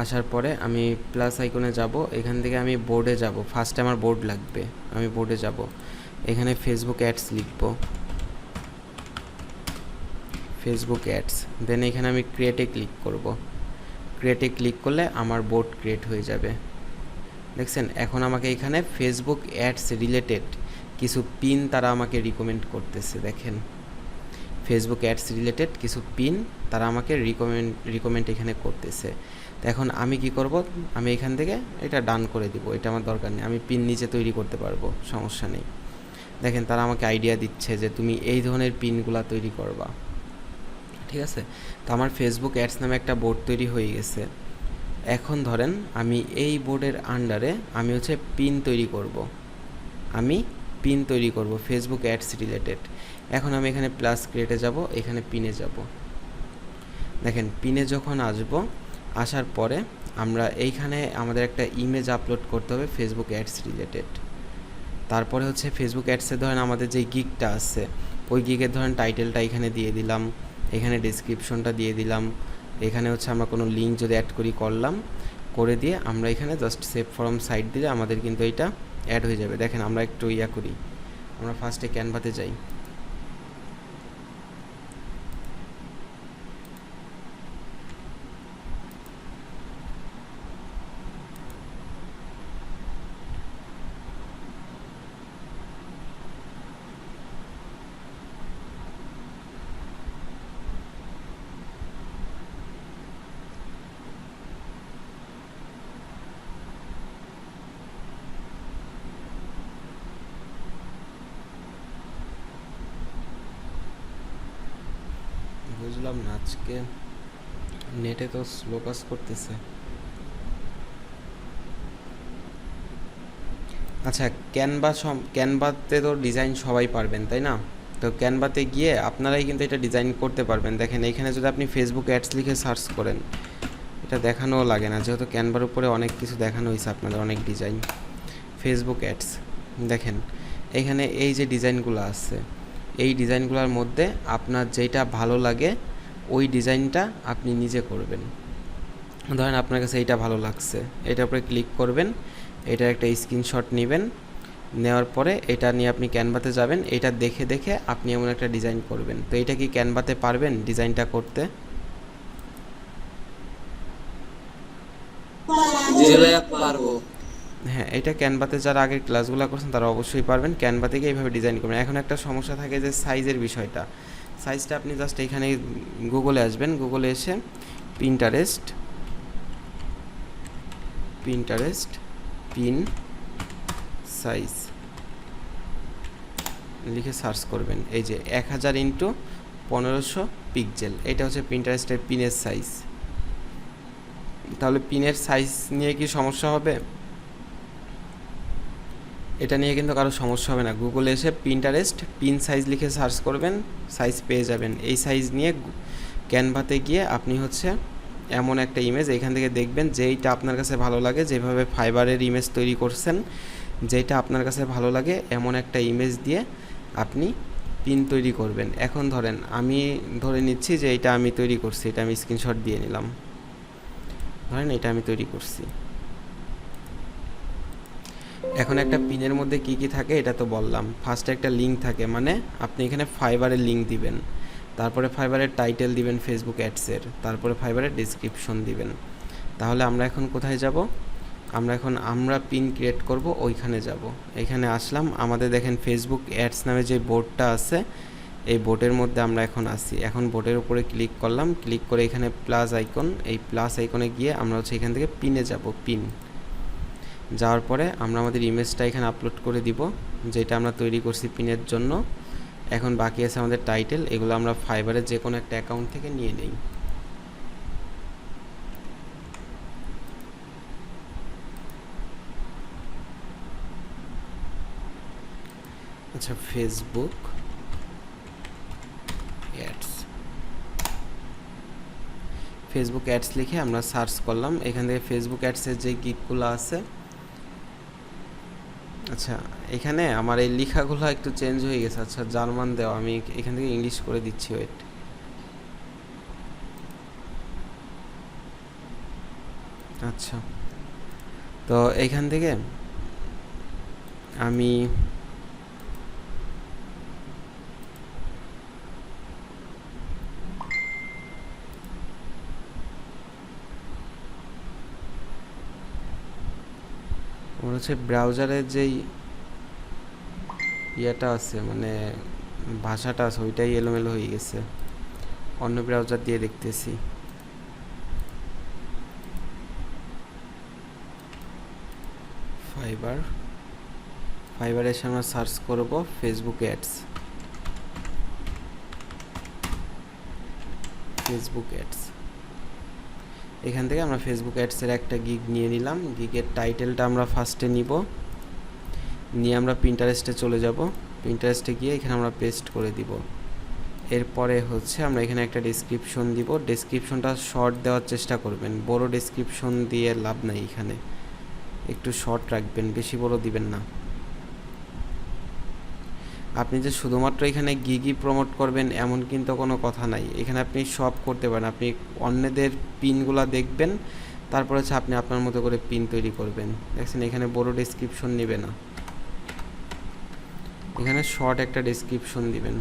আসার পরে আমি প্লাস আইকনে যাব, এখান থেকে আমি বোর্ডে যাব। ফার্স্টে আমার বোর্ড লাগবে, আমি বোর্ডে যাব, এখানে ফেসবুক অ্যাডস লিখব, ফেসবুক অ্যাডস, দেন এখানে আমি ক্রিয়েটে ক্লিক করব। ক্রিয়েটে ক্লিক করলে আমার বোর্ড ক্রিয়েট হয়ে যাবে। দেখছেন, এখন আমাকে এখানে ফেসবুক অ্যাডস রিলেটেড কিছু পিন তারা আমাকে রিকমেন্ড করতেছে। দেখেন, ফেসবুক অ্যাডস রিলেটেড কিছু পিন তারা আমাকে রিকমেন্ড এখানে করতেছে। তো এখন আমি কি করব, আমি এখান থেকে এটা ডান করে দিব, এটা আমার দরকার নেই, আমি পিন নিচে তৈরি করতে পারবো, সমস্যা নেই। দেখেন, তারা আমাকে আইডিয়া দিচ্ছে যে তুমি এই ধরনের পিনগুলা তৈরি করবা, ঠিক আছে। তো আমার ফেসবুক অ্যাডস নামে একটা বোর্ড তৈরি হয়ে গেছে। এখন ধরেন আমি এই বোর্ডের আন্ডারে আমি হচ্ছে পিন তৈরি করব, ফেসবুক অ্যাডস রিলেটেড। এখন আমি এখানে প্লাস ক্রিয়েটে যাব, এখানে পিনে যাব। দেখেন, পিনে যখন আসব, আসার পরে আমরা এইখানে আমাদের একটা ইমেজ আপলোড করতে হবে ফেসবুক অ্যাডস রিলেটেড। তারপরে হচ্ছে ফেসবুক অ্যাডসে ধরেন আমাদের যে গিগটা আছে, ওই গিগের ধরেন টাইটেলটা এখানে দিয়ে দিলাম, এখানে ডেসক্রিপশনটা দিয়ে দিলাম, এখানে হচ্ছে আমরা কোনো লিঙ্ক যদি অ্যাড করলাম, করে দিয়ে আমরা এখানে জাস্ট সেভ ফ্রম সাইট দিলে আমাদের কিন্তু এইটা অ্যাড হয়ে যাবে। দেখেন, আমরা একটু করি, আমরা ফার্স্টে ক্যানভাতে যাই, বুঝলাম না, আজকে নেটে তো স্লো কাজ করতেছে। আচ্ছা, ক্যানভাতে তো ডিজাইন সবাই পারবেন, তাই না? তো ক্যানভাতে গিয়ে আপনারাই কিন্তু এটা ডিজাইন করতে পারবেন। দেখেন এখানে যদি আপনি ফেসবুক অ্যাডস লিখে সার্চ করেন, এটা দেখানোও লাগে না, যেহেতু ক্যানভার উপরে অনেক কিছু দেখানো হয়েছে আপনাদের, অনেক ডিজাইন। ফেসবুক অ্যাডস দেখেন, এখানে এই যে ডিজাইনগুলো আছে, এই ডিজাইনগুলোর মধ্যে আপনার যেটা ভালো লাগে ওই ডিজাইনটা আপনি নিজে করবেন। ধরেন আপনার কাছে এইটা ভালো লাগছে, এটার উপরে ক্লিক করবেন, এটার একটা স্ক্রিনশট নেবেন, নেওয়ার পরে এটা নিয়ে আপনি ক্যানভাতে যাবেন, এটা দেখে দেখে আপনি এমন একটা ডিজাইন করবেন। তো এটা কি ক্যানভাতে পারবেন ডিজাইনটা করতে? জি ভাইয়া পারবো। হ্যাঁ, এটা ক্যানভাতে যারা আগের ক্লাসগুলো করছেন তারা অবশ্যই পারবেন। ক্যানভা থেকে এইভাবে ডিজাইন করবেন। এখন একটা সমস্যা থাকে যে সাইজের বিষয়টা। সাইজটা আপনি জাস্ট এখানে গুগলে আসবেন, গুগলে এসে পিন্টারেস্ট পিন সাইজ লিখে সার্চ করবেন। এই যে 1000 ইন্টু 1500 পিক্সেল, এটা হচ্ছে পিন্টারেস্টের পিনের সাইজ। তাহলে পিনের সাইজ নিয়ে কি সমস্যা হবে? এটা নিয়ে কিন্তু কারো সমস্যা হবে না। গুগলে এসে পিন্টারেস্ট পিন সাইজ লিখে সার্চ করবেন, সাইজ পেয়ে যাবেন। এই সাইজ নিয়ে ক্যানভাতে গিয়ে আপনি হচ্ছে এমন একটা ইমেজ এখান থেকে দেখবেন যেইটা আপনার কাছে ভালো লাগে, যেভাবে ফাইবারের ইমেজ তৈরি করছেন, যেটা আপনার কাছে ভালো লাগে এমন একটা ইমেজ দিয়ে আপনি পিন তৈরি করবেন। এখন ধরেন আমি ধরে নিচ্ছি যে এটা আমি তৈরি করছি, এটা আমি স্ক্রিনশট দিয়ে নিলাম। ধরেন এটা আমি তৈরি করছি। এখন একটা পিনের মধ্যে কি কি থাকে এটা তো বললাম। ফার্স্টে একটা লিঙ্ক থাকে, মানে আপনি এখানে ফাইবারের লিঙ্ক দিবেন, তারপরে ফাইবারের টাইটেল দিবেন ফেসবুক অ্যাডসের, তারপরে ফাইবারের ডেসক্রিপশন দিবেন। তাহলে আমরা এখন কোথায় যাব? আমরা পিন ক্রিয়েট করব, ওইখানে যাব। এখানে আসলাম, আমাদের দেখেন ফেসবুক অ্যাডস নামে যে বোর্ডটা আছে, এই বোর্ডের মধ্যে আমরা এখন আসি। এখন বোর্ডের উপরে ক্লিক করলাম, ক্লিক করে এখানে প্লাস আইকন, এই প্লাস আইকনে গিয়ে আমরা হচ্ছে এখান থেকে পিনে যাব। পিন যাওয়ার পরে আমরা আমাদের ইমেজটা এখানে আপলোড করে দিব, যেটা আমরা তৈরি করছি পিনের জন্য। এখন বাকি আছে আমাদের টাইটেল, এগুলো আমরা ফাইবারের যে কোনো একটা অ্যাকাউন্ট থেকে নিয়ে নেই। আচ্ছা, ফেসবুক অ্যাডস লিখে আমরা সার্চ করলাম। এখান থেকে ফেসবুক অ্যাডসের যে গিকগুলো আছে, আচ্ছা এখানে আমার এই লেখাগুলো একটু চেঞ্জ হয়ে গেছে। আচ্ছা, জার্মান দেওয়া, আমি এখান থেকে ইংলিশ করে দিচ্ছি, ওয়েট। আচ্ছা, তো এইখান থেকে আমি আমার হচ্ছে ব্রাউজারের যেই ইয়েটা আছে, মানে ভাষাটা আছে, ওইটাই এলোমেলো হয়ে গেছে। অন্য ব্রাউজার দিয়ে দেখতেছি। ফাইবারে এসে আমরা সার্চ করব ফেসবুক অ্যাডস। এখান থেকে আমরা ফেসবুক অ্যাডসের একটা গিগ নিয়ে নিলাম। গিগের টাইটেলটা আমরা ফার্স্টে নিয়ে আমরা পিন্টারেস্টে চলে যাব। পিন্টারেস্টে গিয়ে এখানে আমরা পেস্ট করে দিব। এরপরে হচ্ছে আমরা এখানে একটা ডেসক্রিপশন দিব। ডেসক্রিপশনটা শর্ট দেওয়ার চেষ্টা করবেন, বড় ডেসক্রিপশন দিয়ে লাভ নাই, এখানে একটু শর্ট রাখবেন, বেশি বড় দিবেন না। আপনি যে শুধুমাত্র এখানে গিগই প্রমোট করবেন এমন কিন্তু কোনো কথা নাই, এখানে আপনি সব করতে পারেন। আপনি অন্যদের পিনগুলো দেখবেন, তারপর হচ্ছে আপনি আপনার মতো করে পিন তৈরি করবেন। দেখছেন এখানে বড় ডেসক্রিপশন নেবে না, এখানে শর্ট একটা ডেসক্রিপশন দিবেন,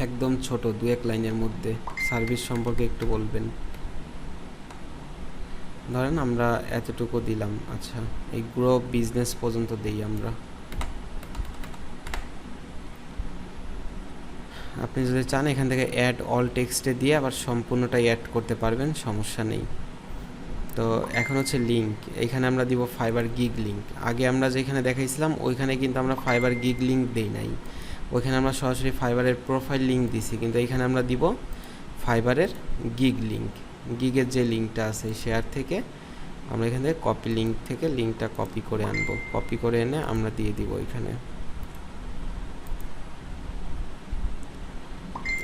একদম ছোট 2-1 লাইনের মধ্যে সার্ভিস সম্পর্কে একটু বলবেন। ধরেন আমরা এতটুকু দিলাম। আচ্ছা, এই গ্রো বিজনেস পর্যন্ত দেই আমরা। আপনি যদি চান এখান থেকে অ্যাড অল টেক্সটে দিয়ে আবার সম্পূর্ণটাই অ্যাড করতে পারবেন, সমস্যা নেই। তো এখন হচ্ছে লিঙ্ক, এখানে আমরা দিব ফাইবার গিগ লিঙ্ক। আগে আমরা যেখানে দেখাইছিলাম ওইখানে কিন্তু আমরা ফাইবার গিগ লিঙ্ক দেই নাই, ওইখানে আমরা সরাসরি ফাইবারের প্রোফাইল লিঙ্ক দিছি। কিন্তু এখানে আমরা দিব ফাইবারের গিগের যে লিঙ্কটা আছে শেয়ার থেকে আমরা এখান থেকে কপি লিঙ্ক থেকে লিঙ্কটা কপি করে আনবো, কপি করে এনে আমরা দিয়ে দিব এখানে।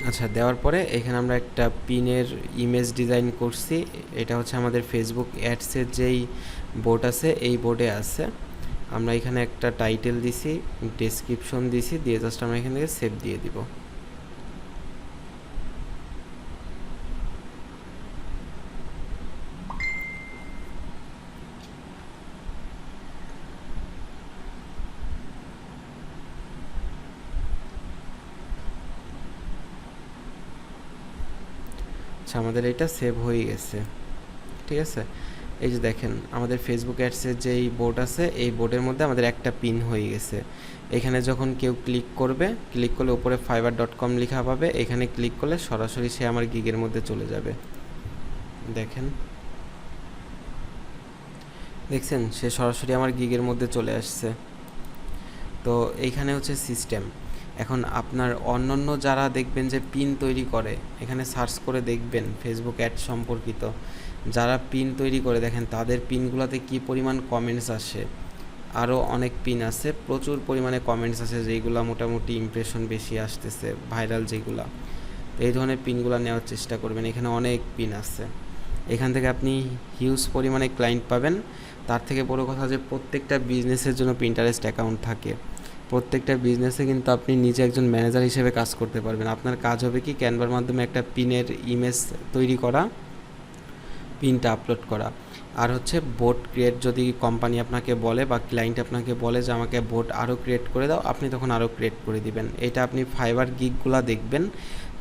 আচ্ছা, দেওয়ার পরে এখানে আমরা একটা পিনের ইমেজ ডিজাইন করছি। এটা হচ্ছে আমাদের ফেসবুক অ্যাডসের যেই বোর্ড আছে এই বোর্ডে আছে। আমরা এখানে একটা টাইটেল দিছি, ডেসক্রিপশন দিছি, দিয়ে জাস্ট আমরা এখান থেকে সেভ দিয়ে দিব। আচ্ছা, আমাদের এটা সেভ হয়ে গেছে, ঠিক আছে। এই যে দেখেন আমাদের ফেসবুক অ্যাডসের যেই বোর্ড আছে এই বোর্ডের মধ্যে আমাদের একটা পিন হয়ে গেছে। এখানে যখন কেউ ক্লিক করলে উপরে fiverr.com লেখা পাবে, এখানে ক্লিক করলে সরাসরি সে আমার গিগের মধ্যে চলে যাবে। দেখছেন সে সরাসরি আমার গিগের মধ্যে চলে আসছে। তো এইখানে হচ্ছে সিস্টেম। এখন আপনার অন্যান্য যারা দেখবেন যে পিন তৈরি করে, এখানে সার্চ করে দেখবেন ফেসবুক অ্যাড সম্পর্কিত যারা পিন তৈরি করে, দেখেন তাদের পিনগুলোতে কি পরিমাণ কমেন্টস আসে। আরও অনেক পিন আছে, প্রচুর পরিমাণে কমেন্টস আছে যেইগুলো মোটামুটি ইমপ্রেশন বেশি আসতেছে, ভাইরাল যেগুলো। তো এই ধরনের পিনগুলো নেওয়ার চেষ্টা করবেন। এখানে অনেক পিন আছে, এখান থেকে আপনি হিউজ পরিমাণে ক্লায়েন্ট পাবেন। তার থেকে বড় কথা যে প্রত্যেকটা বিজনেসের জন্য পিন্টারেস্ট অ্যাকাউন্ট থাকে। প্রত্যেকটা বিজনেসে কিন্তু আপনি নিজে একজন ম্যানেজার হিসেবে কাজ করতে পারবেন। আপনার কাজ হবে কি, ক্যানভার মাধ্যমে একটা পিনের ইমেজ তৈরি করা, পিনটা আপলোড করা, আর হচ্ছে বোট ক্রিয়েট। যদি কোম্পানি আপনাকে বলে বা ক্লায়েন্ট আপনাকে বলে যে আমাকে বোট আরও ক্রিয়েট করে দাও, আপনি তখন আরও ক্রিয়েট করে দিবেন। এটা আপনি ফাইবার গিগগুলো দেখবেন,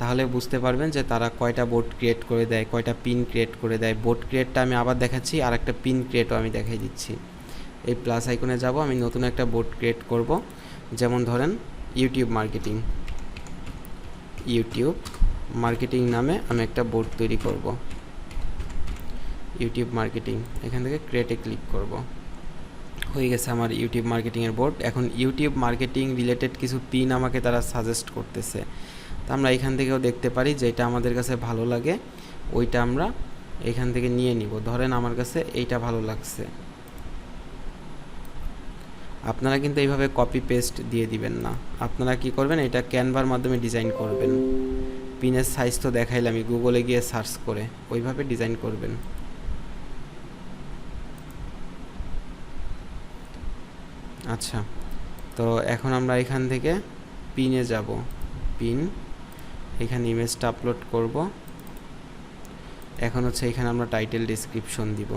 তাহলে বুঝতে পারবেন যে তারা কয়টা বোট ক্রিয়েট করে দেয়, কয়টা পিন ক্রিয়েট করে দেয়। বোট ক্রিয়েটটা আমি আবার দেখাচ্ছি, আর একটা পিন ক্রিয়েটও আমি দেখাই দিচ্ছি। এই প্লাস আইকনে যাব, আমি নতুন একটা বোট ক্রিয়েট করব। যেমন ধরেন ইউটিউব মার্কেটিং নামে আমি একটা বোর্ড তৈরি করব। ইউটিউব মার্কেটিং, এখান থেকে ক্রিয়েটে ক্লিক করব। হয়ে গেছে আমার ইউটিউব মার্কেটিংয়ের বোর্ড। এখন ইউটিউব মার্কেটিং রিলেটেড কিছু পিন আমাকে তারা সাজেস্ট করতেছে। তা আমরা এখান থেকেও দেখতে পারি যেটা আমাদের কাছে ভালো লাগে ওইটা আমরা এখান থেকে নিয়ে নিব। ধরেন আমার কাছে এইটা ভালো লাগছে। আপনারা কিন্তু এইভাবে কপি পেস্ট দিয়ে দিবেন না। আপনারা কি করবেন, এটা ক্যানভার মাধ্যমে ডিজাইন করবেন। পিনের সাইজ তো দেখাইলাম, আমি গুগলে গিয়ে সার্চ করে ওইভাবে ডিজাইন করবেন। আচ্ছা, তো এখন আমরা এখান থেকে পিনে যাব। পিন, এখানে ইমেজটা আপলোড করব। এখন হচ্ছে এখানে আমরা টাইটেল ডেসক্রিপশন দিব।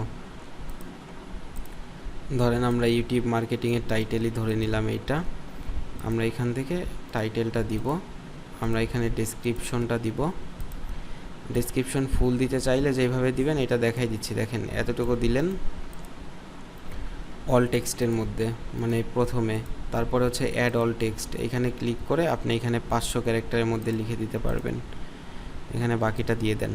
ধরেন আমরা ইউটিউব মার্কেটিংয়ের টাইটেলই ধরে নিলাম এইটা। আমরা এখান থেকে টাইটেলটা দিব, আমরা এখানে ডেসক্রিপশনটা দিব। ডেসক্রিপশন ফুল দিতে চাইলে যেভাবে দিবেন এটা দেখাই দিচ্ছি। দেখেন এতটুকু দিলেন অল টেক্সটের মধ্যে, মানে প্রথমে। তারপরে হচ্ছে অ্যাড অল টেক্সট, এখানে ক্লিক করে আপনি এখানে 500 ক্যারেক্টারের মধ্যে লিখে দিতে পারবেন। এখানে বাকিটা দিয়ে দেন।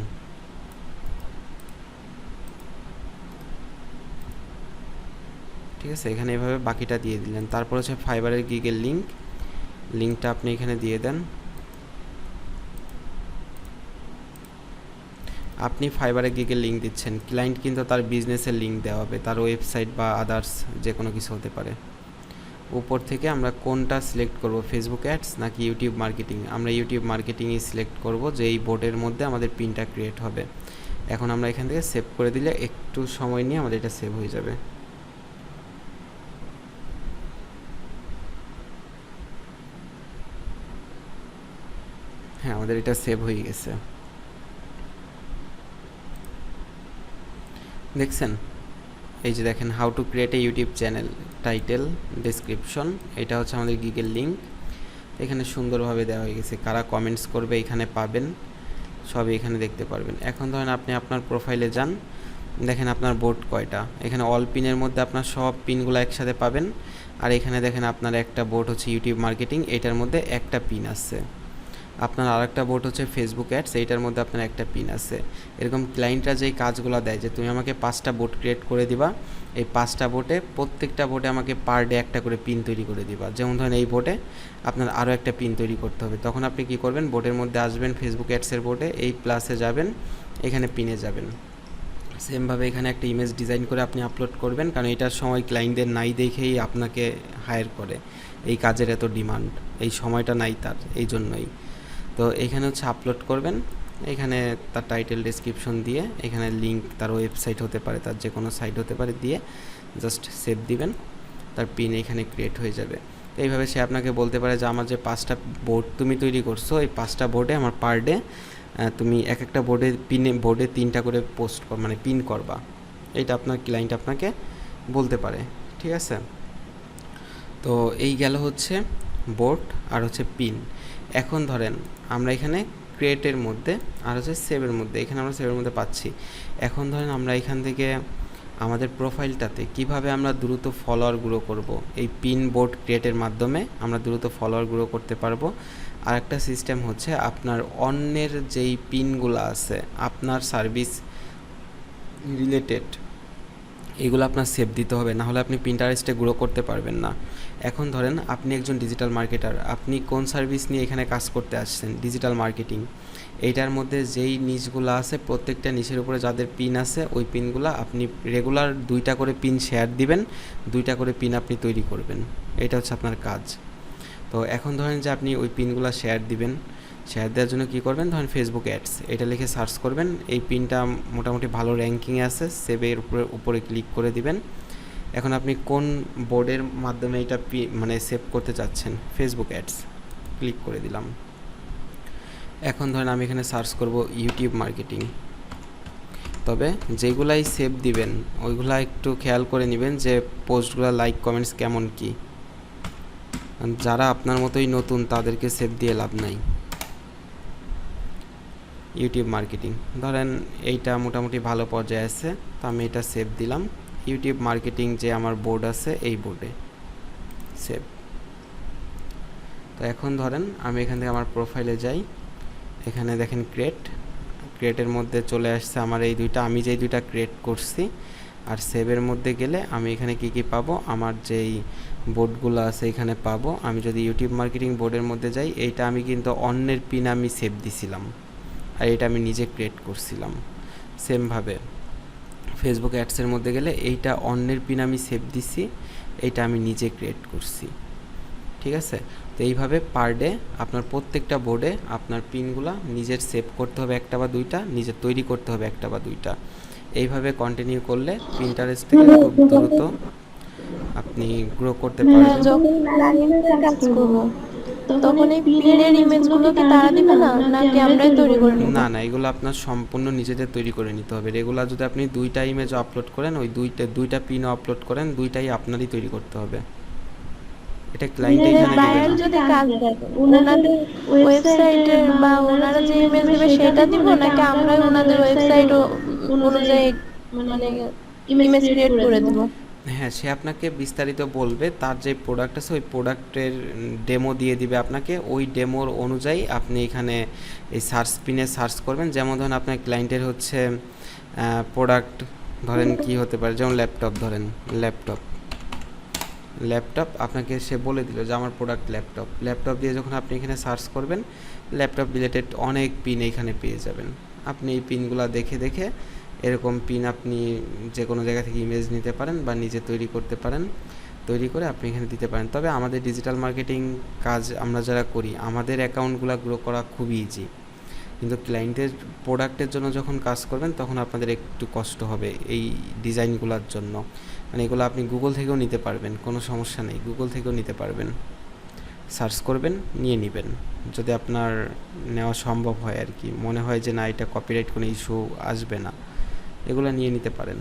ঠিক আছে, এখানে এভাবে বাকিটা দিয়ে দিলেন। তারপর হচ্ছে ফাইবারের গিগের লিঙ্কটা আপনি এখানে দিয়ে দেন। আপনি ফাইবারে গিগের লিঙ্ক দিচ্ছেন, ক্লায়েন্ট কিন্তু তার বিজনেসের লিঙ্ক দেওয়া হবে, তার ওয়েবসাইট বা আদার্স যে কোনো কিছু হতে পারে। উপর থেকে আমরা কোনটা সিলেক্ট করব, ফেসবুক অ্যাডস নাকি ইউটিউব মার্কেটিং? আমরা ইউটিউব মার্কেটিংই সিলেক্ট করব, যে এই বোর্ডের মধ্যে আমাদের পিনটা ক্রিয়েট হবে। এখন আমরা এখান থেকে সেভ করে দিলে একটু সময় নিয়ে আমাদের এটা সেভ হয়ে যাবে। হ্যাঁ, আমাদের এটা সেভ হয়ে গেছে। দেখছেন, এই যে দেখেন how to create a YouTube channel, title, description, এটা হচ্ছে আমাদের গিগের লিঙ্ক। এখানে সুন্দরভাবে দেওয়া হয়ে গেছে, কারা কমেন্টস করবে এখানে পাবেন, সবই এখানে দেখতে পারবেন। এখন ধরেন আপনি আপনার প্রোফাইলে যান, দেখেন আপনার বোর্ড কয়টা। এখানে অল পিনের মধ্যে আপনার সব পিনগুলো একসাথে পাবেন। আর এখানে দেখেন আপনার একটা বোর্ড হচ্ছে ইউটিউব মার্কেটিং, এটার মধ্যে একটা পিন আছে। আপনার আরেকটা বোট হচ্ছে ফেসবুক অ্যাডস, এইটার মধ্যে আপনার একটা পিন আছে। এরকম ক্লায়েন্টরা যেই কাজগুলো দেয় যে তুমি আমাকে 5টা বোট ক্রিয়েট করে দিবা, এই 5টা বোটে প্রত্যেকটা বোটে আমাকে পার ডে একটা করে পিন তৈরি করে দিবা। যেমন ধরেন এই বোটে আপনার আরও একটা পিন তৈরি করতে হবে, তখন আপনি কি করবেন, বোটের মধ্যে আসবেন, ফেসবুক অ্যাডসের বোটে এই প্লাসে যাবেন, এখানে পিনে যাবেন। সেমভাবে এখানে একটা ইমেজ ডিজাইন করে আপনি আপলোড করবেন, কারণ এটার সময় ক্লায়েন্টদের নাই দেখেই আপনাকে হায়ার করে, এই কাজের এত ডিমান্ড, এই সময়টা নাই তার, এই জন্যই। তো এখানে হচ্ছে আপলোড করবেন, এখানে তার টাইটেল ডেসক্রিপশন দিয়ে, এখানে লিঙ্ক তার ওয়েবসাইট হতে পারে, তার যে কোনো সাইট হতে পারে, দিয়ে জাস্ট সেভ দিবেন, তার পিন এখানে ক্রিয়েট হয়ে যাবে। তো এইভাবে সে আপনাকে বলতে পারে যে আমার যে 5টা বোর্ড তুমি তৈরি করছো, এই 5টা বোর্ডে আমার পার ডে তুমি এক একটা বোর্ডে 3টা করে পোস্ট মানে পিন করবা, এটা আপনার ক্লায়েন্ট আপনাকে বলতে পারে। ঠিক আছে, তো এই গেল হচ্ছে বোর্ড আর হচ্ছে পিন। এখন ধরেন আমরা এখানে ক্রিয়েটের মধ্যে আর হচ্ছে সেভের মধ্যে, এখানে আমরা সেভের মধ্যে পাচ্ছি। এখন ধরেন আমরা এখান থেকে আমাদের প্রোফাইলটাতে কিভাবে আমরা দ্রুত ফলোয়ার গ্রো করব, এই পিন বোর্ড ক্রিয়েটের মাধ্যমে আমরা দ্রুত ফলোয়ার গ্রো করতে পারবো। আর একটা সিস্টেম হচ্ছে আপনার অন্যের যেই পিনগুলো আছে আপনার সার্ভিস রিলেটেড, এগুলো আপনার সেভ দিতে হবে, না হলে আপনি পিন্টারেস্টে গ্রো করতে পারবেন না। এখন ধরেন আপনি একজন ডিজিটাল মার্কেটার, আপনি কোন সার্ভিস নিয়ে এখানে কাজ করতে আসছেন, ডিজিটাল মার্কেটিং। এইটার মধ্যে যেই নিচগুলো আছে প্রত্যেকটা নিচের উপরে যাদের পিন আছে ওই পিনগুলো আপনি রেগুলার 2টা করে পিন শেয়ার দিবেন, 2টা করে পিন আপনি তৈরি করবেন, এটা হচ্ছে আপনার কাজ। তো এখন ধরেন যে আপনি ওই পিনগুলো শেয়ার দিবেন, শেয়ার দেওয়ার জন্য কী করবেন, ধরেন ফেসবুক অ্যাডস এটা লিখে সার্চ করবেন, এই পিনটা মোটামুটি ভালো র্যাঙ্কিংয়ে আছে, সেভের উপরে ক্লিক করে দিবেন। এখন আপনি কোন বোর্ডের মাধ্যমে এটা মানে সেভ করতে চাচ্ছেন, ফেসবুক অ্যাডস ক্লিক করে দিলাম। এখন ধরেন আমি এখানে সার্চ করব ইউটিউব মার্কেটিং, তবে যেগুলাই সেভ দিবেন ওইগুলা একটু খেয়াল করে নেবেন যে পোস্টগুলো লাইক কমেন্টস কেমন কি, যারা আপনার মতোই নতুন তাদেরকে সেভ দিয়ে লাভ নাই। ইউটিউব মার্কেটিং ধরেন এইটা মোটামুটি ভালো পর্যায়ে আছে, তো আমি এটা সেভ দিলাম। ইউটিউব মার্কেটিং যে আমার বোর্ড আছে এই বোর্ডে সেভ। তো এখন ধরেন আমি এখান থেকে আমার প্রোফাইলে যাই, এখানে দেখেন ক্রিয়েটের মধ্যে চলে আসছে আমার এই দুইটা, আমি যেই দুইটা ক্রিয়েট করছি। আর সেভের মধ্যে গেলে আমি এখানে কি কি পাবো, আমার যেই বোর্ডগুলো আছে এখানে পাবো। আমি যদি ইউটিউব মার্কেটিং বোর্ডের মধ্যে যাই, এইটা আমি কিন্তু অন্যের পিন আমি সেভ দিছিলাম, আর এটা আমি নিজে ক্রিয়েট করছিলাম। সেমভাবে ফেসবুক অ্যাডসের মধ্যে গেলে এইটা অন্যের পিন আমি সেভ দিছি, এইটা আমি নিজে ক্রিয়েট করছি। ঠিক আছে, তো এইভাবে পার ডে আপনার প্রত্যেকটা বোর্ডে আপনার পিনগুলা নিজের সেভ করতে হবে একটা বা দুইটা, নিজের তৈরি করতে হবে একটা বা দুইটা। এইভাবে কন্টিনিউ করলে পিন্টারেস্ট থেকে খুব দ্রুত আপনি গ্রো করতে পারবেন। যখন ক্লায়েন্টের কাজ করব তখন এই পিনের ইমেজগুলো কি তারা দিবে না, নাকি আমরাই তৈরি করে নেব? না না, এগুলো আপনার সম্পূর্ণ নিজেদের তৈরি করে নিতে হবে। রেগুলার যদি আপনি 2টা ইমেজ আপলোড করেন, ওই দুইটা পিনও আপলোড করেন, দুইটাই আপনারই তৈরি করতে হবে। এটা ক্লায়েন্ট এখানে বাইরে যদি কাজ দেয় ওনাদের ওয়েবসাইটে বা ওনারা যে ইমেজ দেবে সেটা দিব, নাকি আমরাই ওনাদের ওয়েবসাইট অনুযায়ী মানে ইমেজ ক্রিয়েট করে দেব? হ্যাঁ, সে আপনাকে বিস্তারিত বলবে, তার যে প্রোডাক্ট আছে ওই প্রোডাক্টের ডেমো দিয়ে দিবে আপনাকে, ওই ডেমোর অনুযায়ী আপনি এখানে এই সার্চ পিনে সার্চ করবেন। যেমন ধরেন আপনার ক্লায়েন্টের হচ্ছে প্রোডাক্ট ধরেন কি হতে পারে, যেমন ল্যাপটপ, ধরেন ল্যাপটপ আপনাকে সে বলে দিল যে আমার প্রোডাক্ট ল্যাপটপ দিয়ে যখন আপনি এখানে সার্চ করবেন, ল্যাপটপ রিলেটেড অনেক পিন এখানে পেয়ে যাবেন। আপনি এই পিনগুলো দেখে দেখে এরকম পিন আপনি যে কোনো জায়গা থেকে ইমেজ নিতে পারেন বা নিজে তৈরি করতে পারেন, তৈরি করে আপনি এখানে দিতে পারেন। তবে আমাদের ডিজিটাল মার্কেটিং কাজ আমরা যারা করি, আমাদের অ্যাকাউন্টগুলো গ্রো করা খুবই ইজি, কিন্তু ক্লায়েন্টের প্রোডাক্টের জন্য যখন কাজ করবেন তখন আপনাদের একটু কষ্ট হবে এই ডিজাইনগুলোর জন্য। মানে এগুলো আপনি গুগল থেকেও নিতে পারবেন, কোনো সমস্যা নেই, গুগল থেকেও নিতে পারবেন, সার্চ করবেন, নিয়ে নেবেন যদি আপনার নেওয়া সম্ভব হয় আর কি, মনে হয় যে না এটা কপিরাইট কোনো ইস্যু আসবে না, এগুলো নিয়ে নিতে পারেন।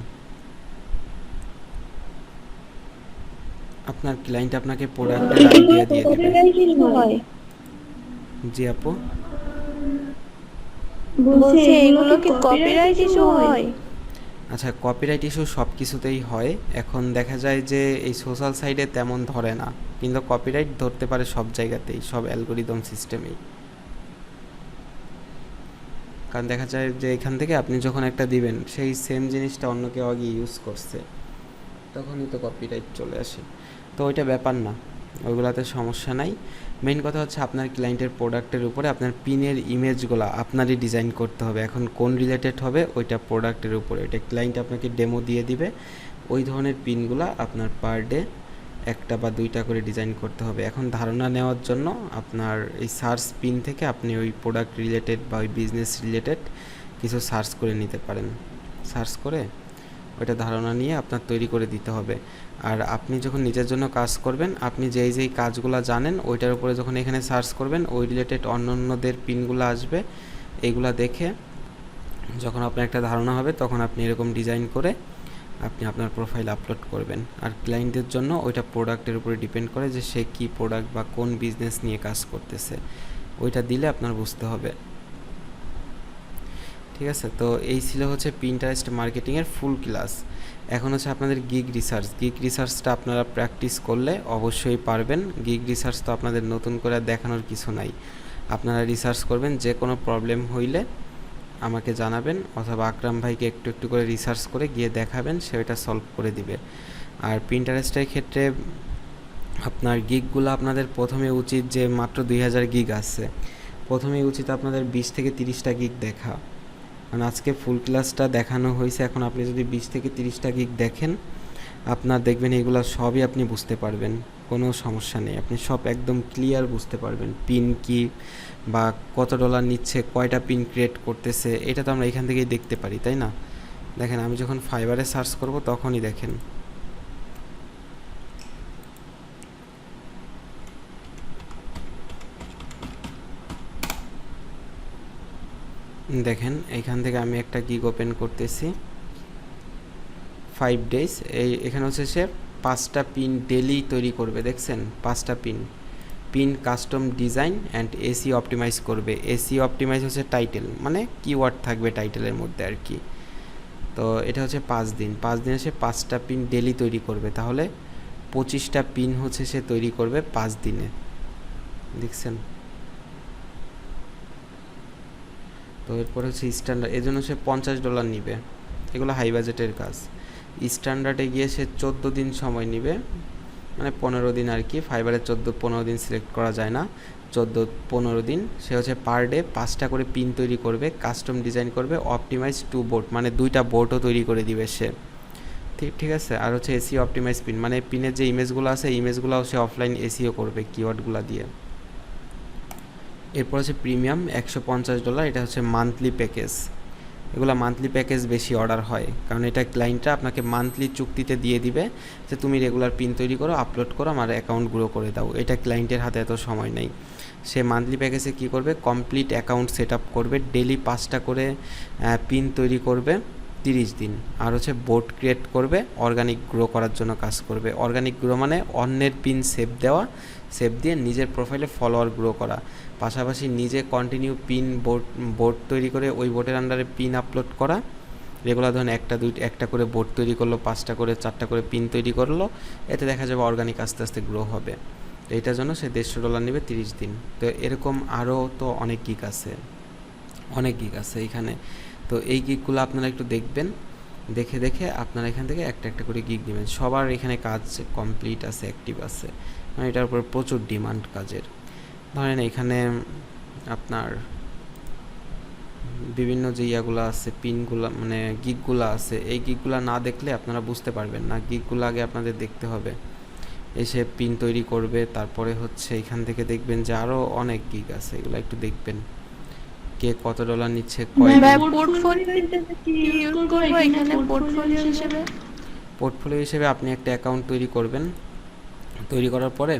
আপনার ক্লায়েন্ট আপনাকে প্রোডাক্টের আইডিয়া দিয়ে দেবে। জি আপু, বলছি এগুলো কি কপিরাইট ইস্যু হয়? আচ্ছা, কপিরাইট ইস্যু সব কিছুতেই হয়। এখন দেখা যায় যে এই সোশ্যাল সাইটে তেমন ধরে না, কিন্তু কপিরাইট ধরতে পারে সব জায়গাতেই, সব অ্যালগোরিদম সিস্টেমেই। কারণ দেখা যায় যে এখান থেকে আপনি যখন একটা দিবেন সেই সেম জিনিসটা অন্য কেউ আগে ইউজ করছে, তখনই তো কপিরাইট চলে আসে। তো ওইটা ব্যাপার না, ওইগুলাতে সমস্যা নাই। মেইন কথা হচ্ছে আপনার ক্লায়েন্টের প্রোডাক্টের উপরে আপনার পিনের ইমেজগুলো আপনারই ডিজাইন করতে হবে। এখন কোন রিলেটেড হবে ওইটা প্রোডাক্টের উপরে, ওইটা ক্লায়েন্ট আপনাকে ডেমো দিয়ে দিবে। ওই ধরনের পিনগুলো আপনার পার ডে একটা বা দুইটা করে ডিজাইন করতে হবে। এখন ধারণা নেওয়ার জন্য আপনার এই সার্চ পিন থেকে আপনি ওই প্রোডাক্ট রিলেটেড বা ওই বিজনেস রিলেটেড কিছু সার্চ করে নিতে পারেন। সার্চ করে ওইটা ধারণা নিয়ে আপনার তৈরি করে দিতে হবে। আর আপনি যখন নিজের জন্য কাজ করবেন, আপনি যেই কাজগুলো জানেন ওইটার উপরে যখন এখানে সার্চ করবেন, ওই রিলেটেড অন্যদের পিনগুলো আসবে। এইগুলা দেখে যখন আপনার একটা ধারণা হবে, তখন আপনি এরকম ডিজাইন করে আপনি আপনার প্রোফাইল আপলোড করবেন। আর ক্লায়েন্টের জন্য ওইটা প্রোডাক্টের উপরে ডিপেন্ড করে যে সে কী প্রোডাক্ট বা কোন বিজনেস নিয়ে কাজ করতেছে, ওইটা দিলে আপনার বুঝতে হবে। ঠিক আছে, তো এই ছিল হচ্ছে পিন্টারেস্ট মার্কেটিংয়ের ফুল ক্লাস। এখন হচ্ছে আপনাদের গিগ রিসার্চটা আপনারা প্র্যাকটিস করলে অবশ্যই পারবেন। গিগ রিসার্চ তো আপনাদের নতুন করে দেখানোর কিছু নাই, আপনারা রিসার্চ করবেন। যে কোনো প্রবলেম হইলে আমাকে জানাবেন, অথবা আকরাম ভাইকে একটু একটু করে রিসার্চ করে গিয়ে দেখাবেন, সে ওইটা সলভ করে দিবে। আর পিন্টারেস্টের ক্ষেত্রে আপনার গিগগুলো আপনাদের প্রথমে উচিত যে মাত্র 2000 গিগ আছে, প্রথমেই উচিত আপনাদের 20 থেকে 30টা গিগ দেখা। কারণ আজকে ফুল ক্লাসটা দেখানো হয়েছে, এখন আপনি যদি 20 থেকে 30টা গিগ দেখেন, আপনার দেখবেন এগুলো সবই আপনি বুঝতে পারবেন, কোনো সমস্যা নেই। আপনি সব একদম ক্লিয়ার বুঝতে পারবেন, পিন কি বা কত ডলার নিচ্ছে, কয়টা পিন ক্রিয়েট করতেছে, এটা তো আমরা এখান থেকেই দেখতে পারি, তাই না? দেখেন আমি যখন ফাইবারে সার্চ করব তখনই দেখেন দেখেন এইখান থেকে আমি একটা গিগ ওপেন করতেছি, 5 ডেজ। এখানে হচ্ছে সে 5টা পিন ডেলি তৈরি করবে, দেখছেন 5টা pin custom design and SEO optimise করবে। এসি অপটিমাইজ হচ্ছে টাইটেল, মানে কিওয়ার্ড থাকবে টাইটেলের মধ্যে আর কি। তো এটা হচ্ছে 5 দিনে সে 5টা পিন ডেলি তৈরি করবে, তাহলে 25টা পিন হচ্ছে সে তৈরি করবে 5 দিনে, দেখছেন? তো এরপর হচ্ছে স্ট্যান্ডার্ড, এর জন্য সে $50 নিবে, এগুলো হাই বাজেটের কাজ। স্ট্যান্ডার্ডে গিয়ে সে 14 দিন সময় নিবে, মানে 15 দিন আর কি। ফাইবারে 14-15 দিন সিলেক্ট করা যায় না, 14-15 দিন। সে হচ্ছে পার ডে 5টা করে পিন তৈরি করবে, কাস্টম ডিজাইন করবে, অপটিমাইজ 2 বোর্ড, মানে 2টা বোর্ডও তৈরি করে দিবে সে। ঠিক আছে। আর হচ্ছে এসি অপটিমাইজ পিন, মানে পিনের যে ইমেজগুলো আছে ইমেজগুলোও সে অফলাইন এসিও করবে কিওয়ার্ডগুলো দিয়ে। এরপর হচ্ছে প্রিমিয়াম $150, এটা হচ্ছে মান্থলি প্যাকেজ। এগুলো মান্থলি প্যাকেজ বেশি অর্ডার হয়, কারণ এটা ক্লায়েন্টরা আপনাকে মান্থলি চুক্তিতে দিয়ে দিবে যে তুমি রেগুলার পিন তৈরি করো, আপলোড করো, আমার অ্যাকাউন্ট গ্রো করে দাও। এটা ক্লায়েন্টের হাতে এত সময় নেই। সে মান্থলি প্যাকেজে কী করবে, কমপ্লিট অ্যাকাউন্ট সেট আপ করবে, ডেলি 5টা করে পিন তৈরি করবে 30 দিন। আর হচ্ছে বোর্ড ক্রিয়েট করবে, অর্গানিক গ্রো করার জন্য কাজ করবে। অর্গানিক গ্রো মানে অন্যের পিন সেভ দেওয়া, সেভ দিয়ে নিজের প্রোফাইলে ফলোয়ার গ্রো করা, পাশাপাশি নিজে কন্টিনিউ পিন বোর্ড তৈরি করে ওই বোর্ডের আন্ডারে পিন আপলোড করা। রেগুলার ধরুন একটা করে বোর্ড তৈরি করলো, 5টা করে 4টা করে পিন তৈরি করলো, এতে দেখা যাবে অর্গানিক আস্তে আস্তে গ্রো হবে। তো এটার জন্য সে $150 নেবে 30 দিন। তো এরকম আরও তো অনেক গিগ আছে এখানে। তো এই গিগগুলো আপনারা একটু দেখবেন, দেখে আপনারা এখান থেকে একটা করে গিগ নেবেন। সবার এখানে কাজ কমপ্লিট আছে, অ্যাক্টিভ আছে, মানে এটার উপর প্রচুর ডিমান্ড কাজের। ধরেন এখানে আপনার বিভিন্ন যে ইয়াগুলো আছে, পিনগুলো মানে গিগগুলো আছে, এই গিগগুলো না দেখলে আপনারা বুঝতে পারবেন না। গিগগুলো আগে আপনাদের দেখতে হবে, এসে পিন তৈরি করবে, তারপরে হচ্ছে এখান থেকে দেখবেন যে আরও অনেক গিগ আছে, এগুলো একটু দেখবেন কে কত ডলার নিচ্ছে, পোর্টফোলিও হিসেবে আপনি একটা অ্যাকাউন্ট তৈরি করবেন। তৈরি করার পরে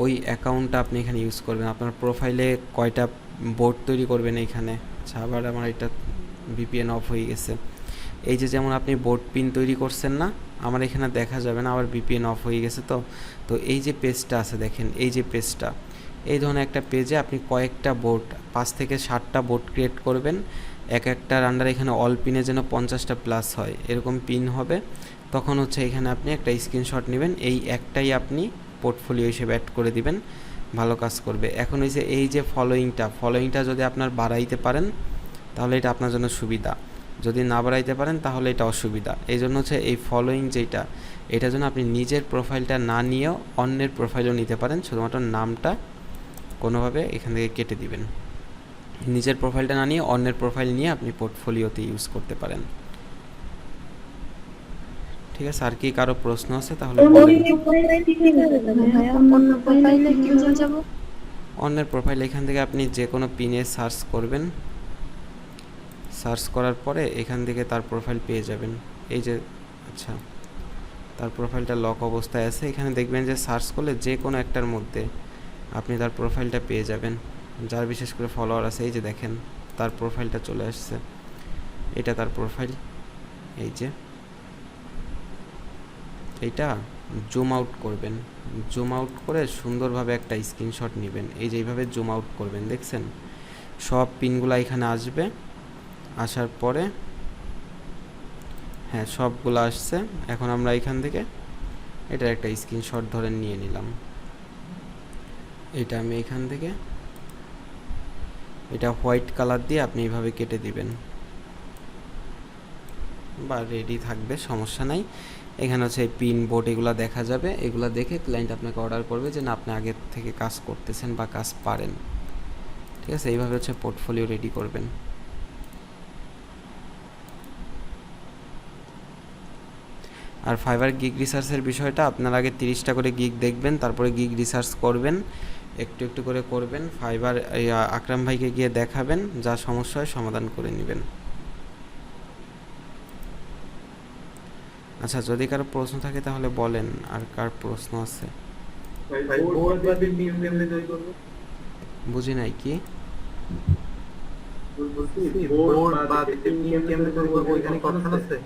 ওই অ্যাকাউন্টটা আপনি এখানে ইউজ করবেন। আপনার প্রোফাইলে কয়টা বোর্ড তৈরি করবেন এইখানে। আচ্ছা, আবার আমার এটা VPN অফ হয়ে গেছে। এই যে যেমন আপনি বোর্ড পিন তৈরি করছেন না, আমার এখানে দেখা যাবে না, আবার VPN অফ হয়ে গেছে। তো এই যে পেজটা আছে দেখেন, এই যে পেজটা, এই ধরনের একটা পেজে আপনি কয়েকটা বোর্ড 5 থেকে 7টা বোর্ড ক্রিয়েট করবেন। একটার আন্ডার এখানে অল পিনে যেন 50টা প্লাস হয়, এরকম পিন হবে। তখন হচ্ছে এখানে আপনি একটা স্ক্রিনশট নেবেন, এই একটাই আপনি পোর্টফোলিও হিসেবে অ্যাড করে দিবেন, ভালো কাজ করবে। এখন এই যে ফলোয়িংটা যদি আপনার বাড়াইতে পারেন, তাহলে এটা আপনার জন্য সুবিধা। যদি না বাড়াইতে পারেন তাহলে এটা অসুবিধা। এই জন্য হচ্ছে এই ফলোয়িং যেটা, এটার জন্য আপনি নিজের প্রোফাইলটা না নিয়েও অন্যের প্রোফাইলও নিতে পারেন, শুধুমাত্র নামটা কোনোভাবে এখান থেকে কেটে দিবেন। নিজের প্রোফাইলটা না নিয়ে অন্যের প্রোফাইল নিয়ে আপনি পোর্টফোলিওতে ইউজ করতে পারেন। ঠিক আছে, আর কি কারো প্রশ্ন আছে তাহলে বলেন। অন্য প্রোফাইলে কিভাবে যাব? অন্যের প্রোফাইল এখান থেকে আপনি যে কোনো পিনে সার্চ করবেন, সার্চ করার পরে এখান থেকে তার প্রোফাইল পেয়ে যাবেন। এই যে আচ্ছা, তার প্রোফাইলটা লক অবস্থায় আছে, এখানে দেখবেন যে সার্চ করলে যে কোনো একটার মধ্যে আপনি তার প্রোফাইলটা পেয়ে যাবেন। যার বিশেষ করে ফলোয়ার আছে, এই যে দেখেন তার প্রোফাইলটা চলে আসছে, এটা তার প্রোফাইল। এই যে এইটা জুম আউট করবেন, জুম আউট করে সুন্দরভাবে একটা স্ক্রিনশট নেবেন। এই যে এইভাবে জুম আউট করবেন, দেখছেন সব পিনগুলো এখানে আসবে। আসার পরে হ্যাঁ সবগুলো আসছে। এখন আমরা এখান থেকে এটার একটা স্ক্রিনশট ধরে নিয়ে নিলাম। এটা আমি এখান থেকে এটা হোয়াইট কালার দিয়ে আপনি এইভাবে কেটে দিবেন, বা রেডি থাকবে, সমস্যা নাই। এখানে হচ্ছে পিন বোর্ড এগুলো দেখা যাবে, এগুলো দেখে ক্লায়েন্ট আপনাকে অর্ডার করবে যে না আপনি আগে থেকে কাজ করতেছেন বা কাজ পারেন। ঠিক আছে, এইভাবে হচ্ছে পোর্টফোলিও রেডি করবেন। আর ফাইবার গিগ রিসার্চের বিষয়টা আপনার আগে 30টা করে গিগ দেখবেন, তারপরে গিগ রিসার্চ করবেন, একটু একটু করে করবেন। ফাইবার আকরাম ভাইকে গিয়ে দেখাবেন, যা সমস্যা হয় সমাধান করে নেবেন। আচ্ছা, যদি কারো প্রশ্ন থাকে তাহলে বলেন, আর কার প্রশ্ন আছে? বুঝি নাই কি? বোর্ড বা প্রিমিয়াম কেমনে তৈরি করব, ওইখানে কথা আছে?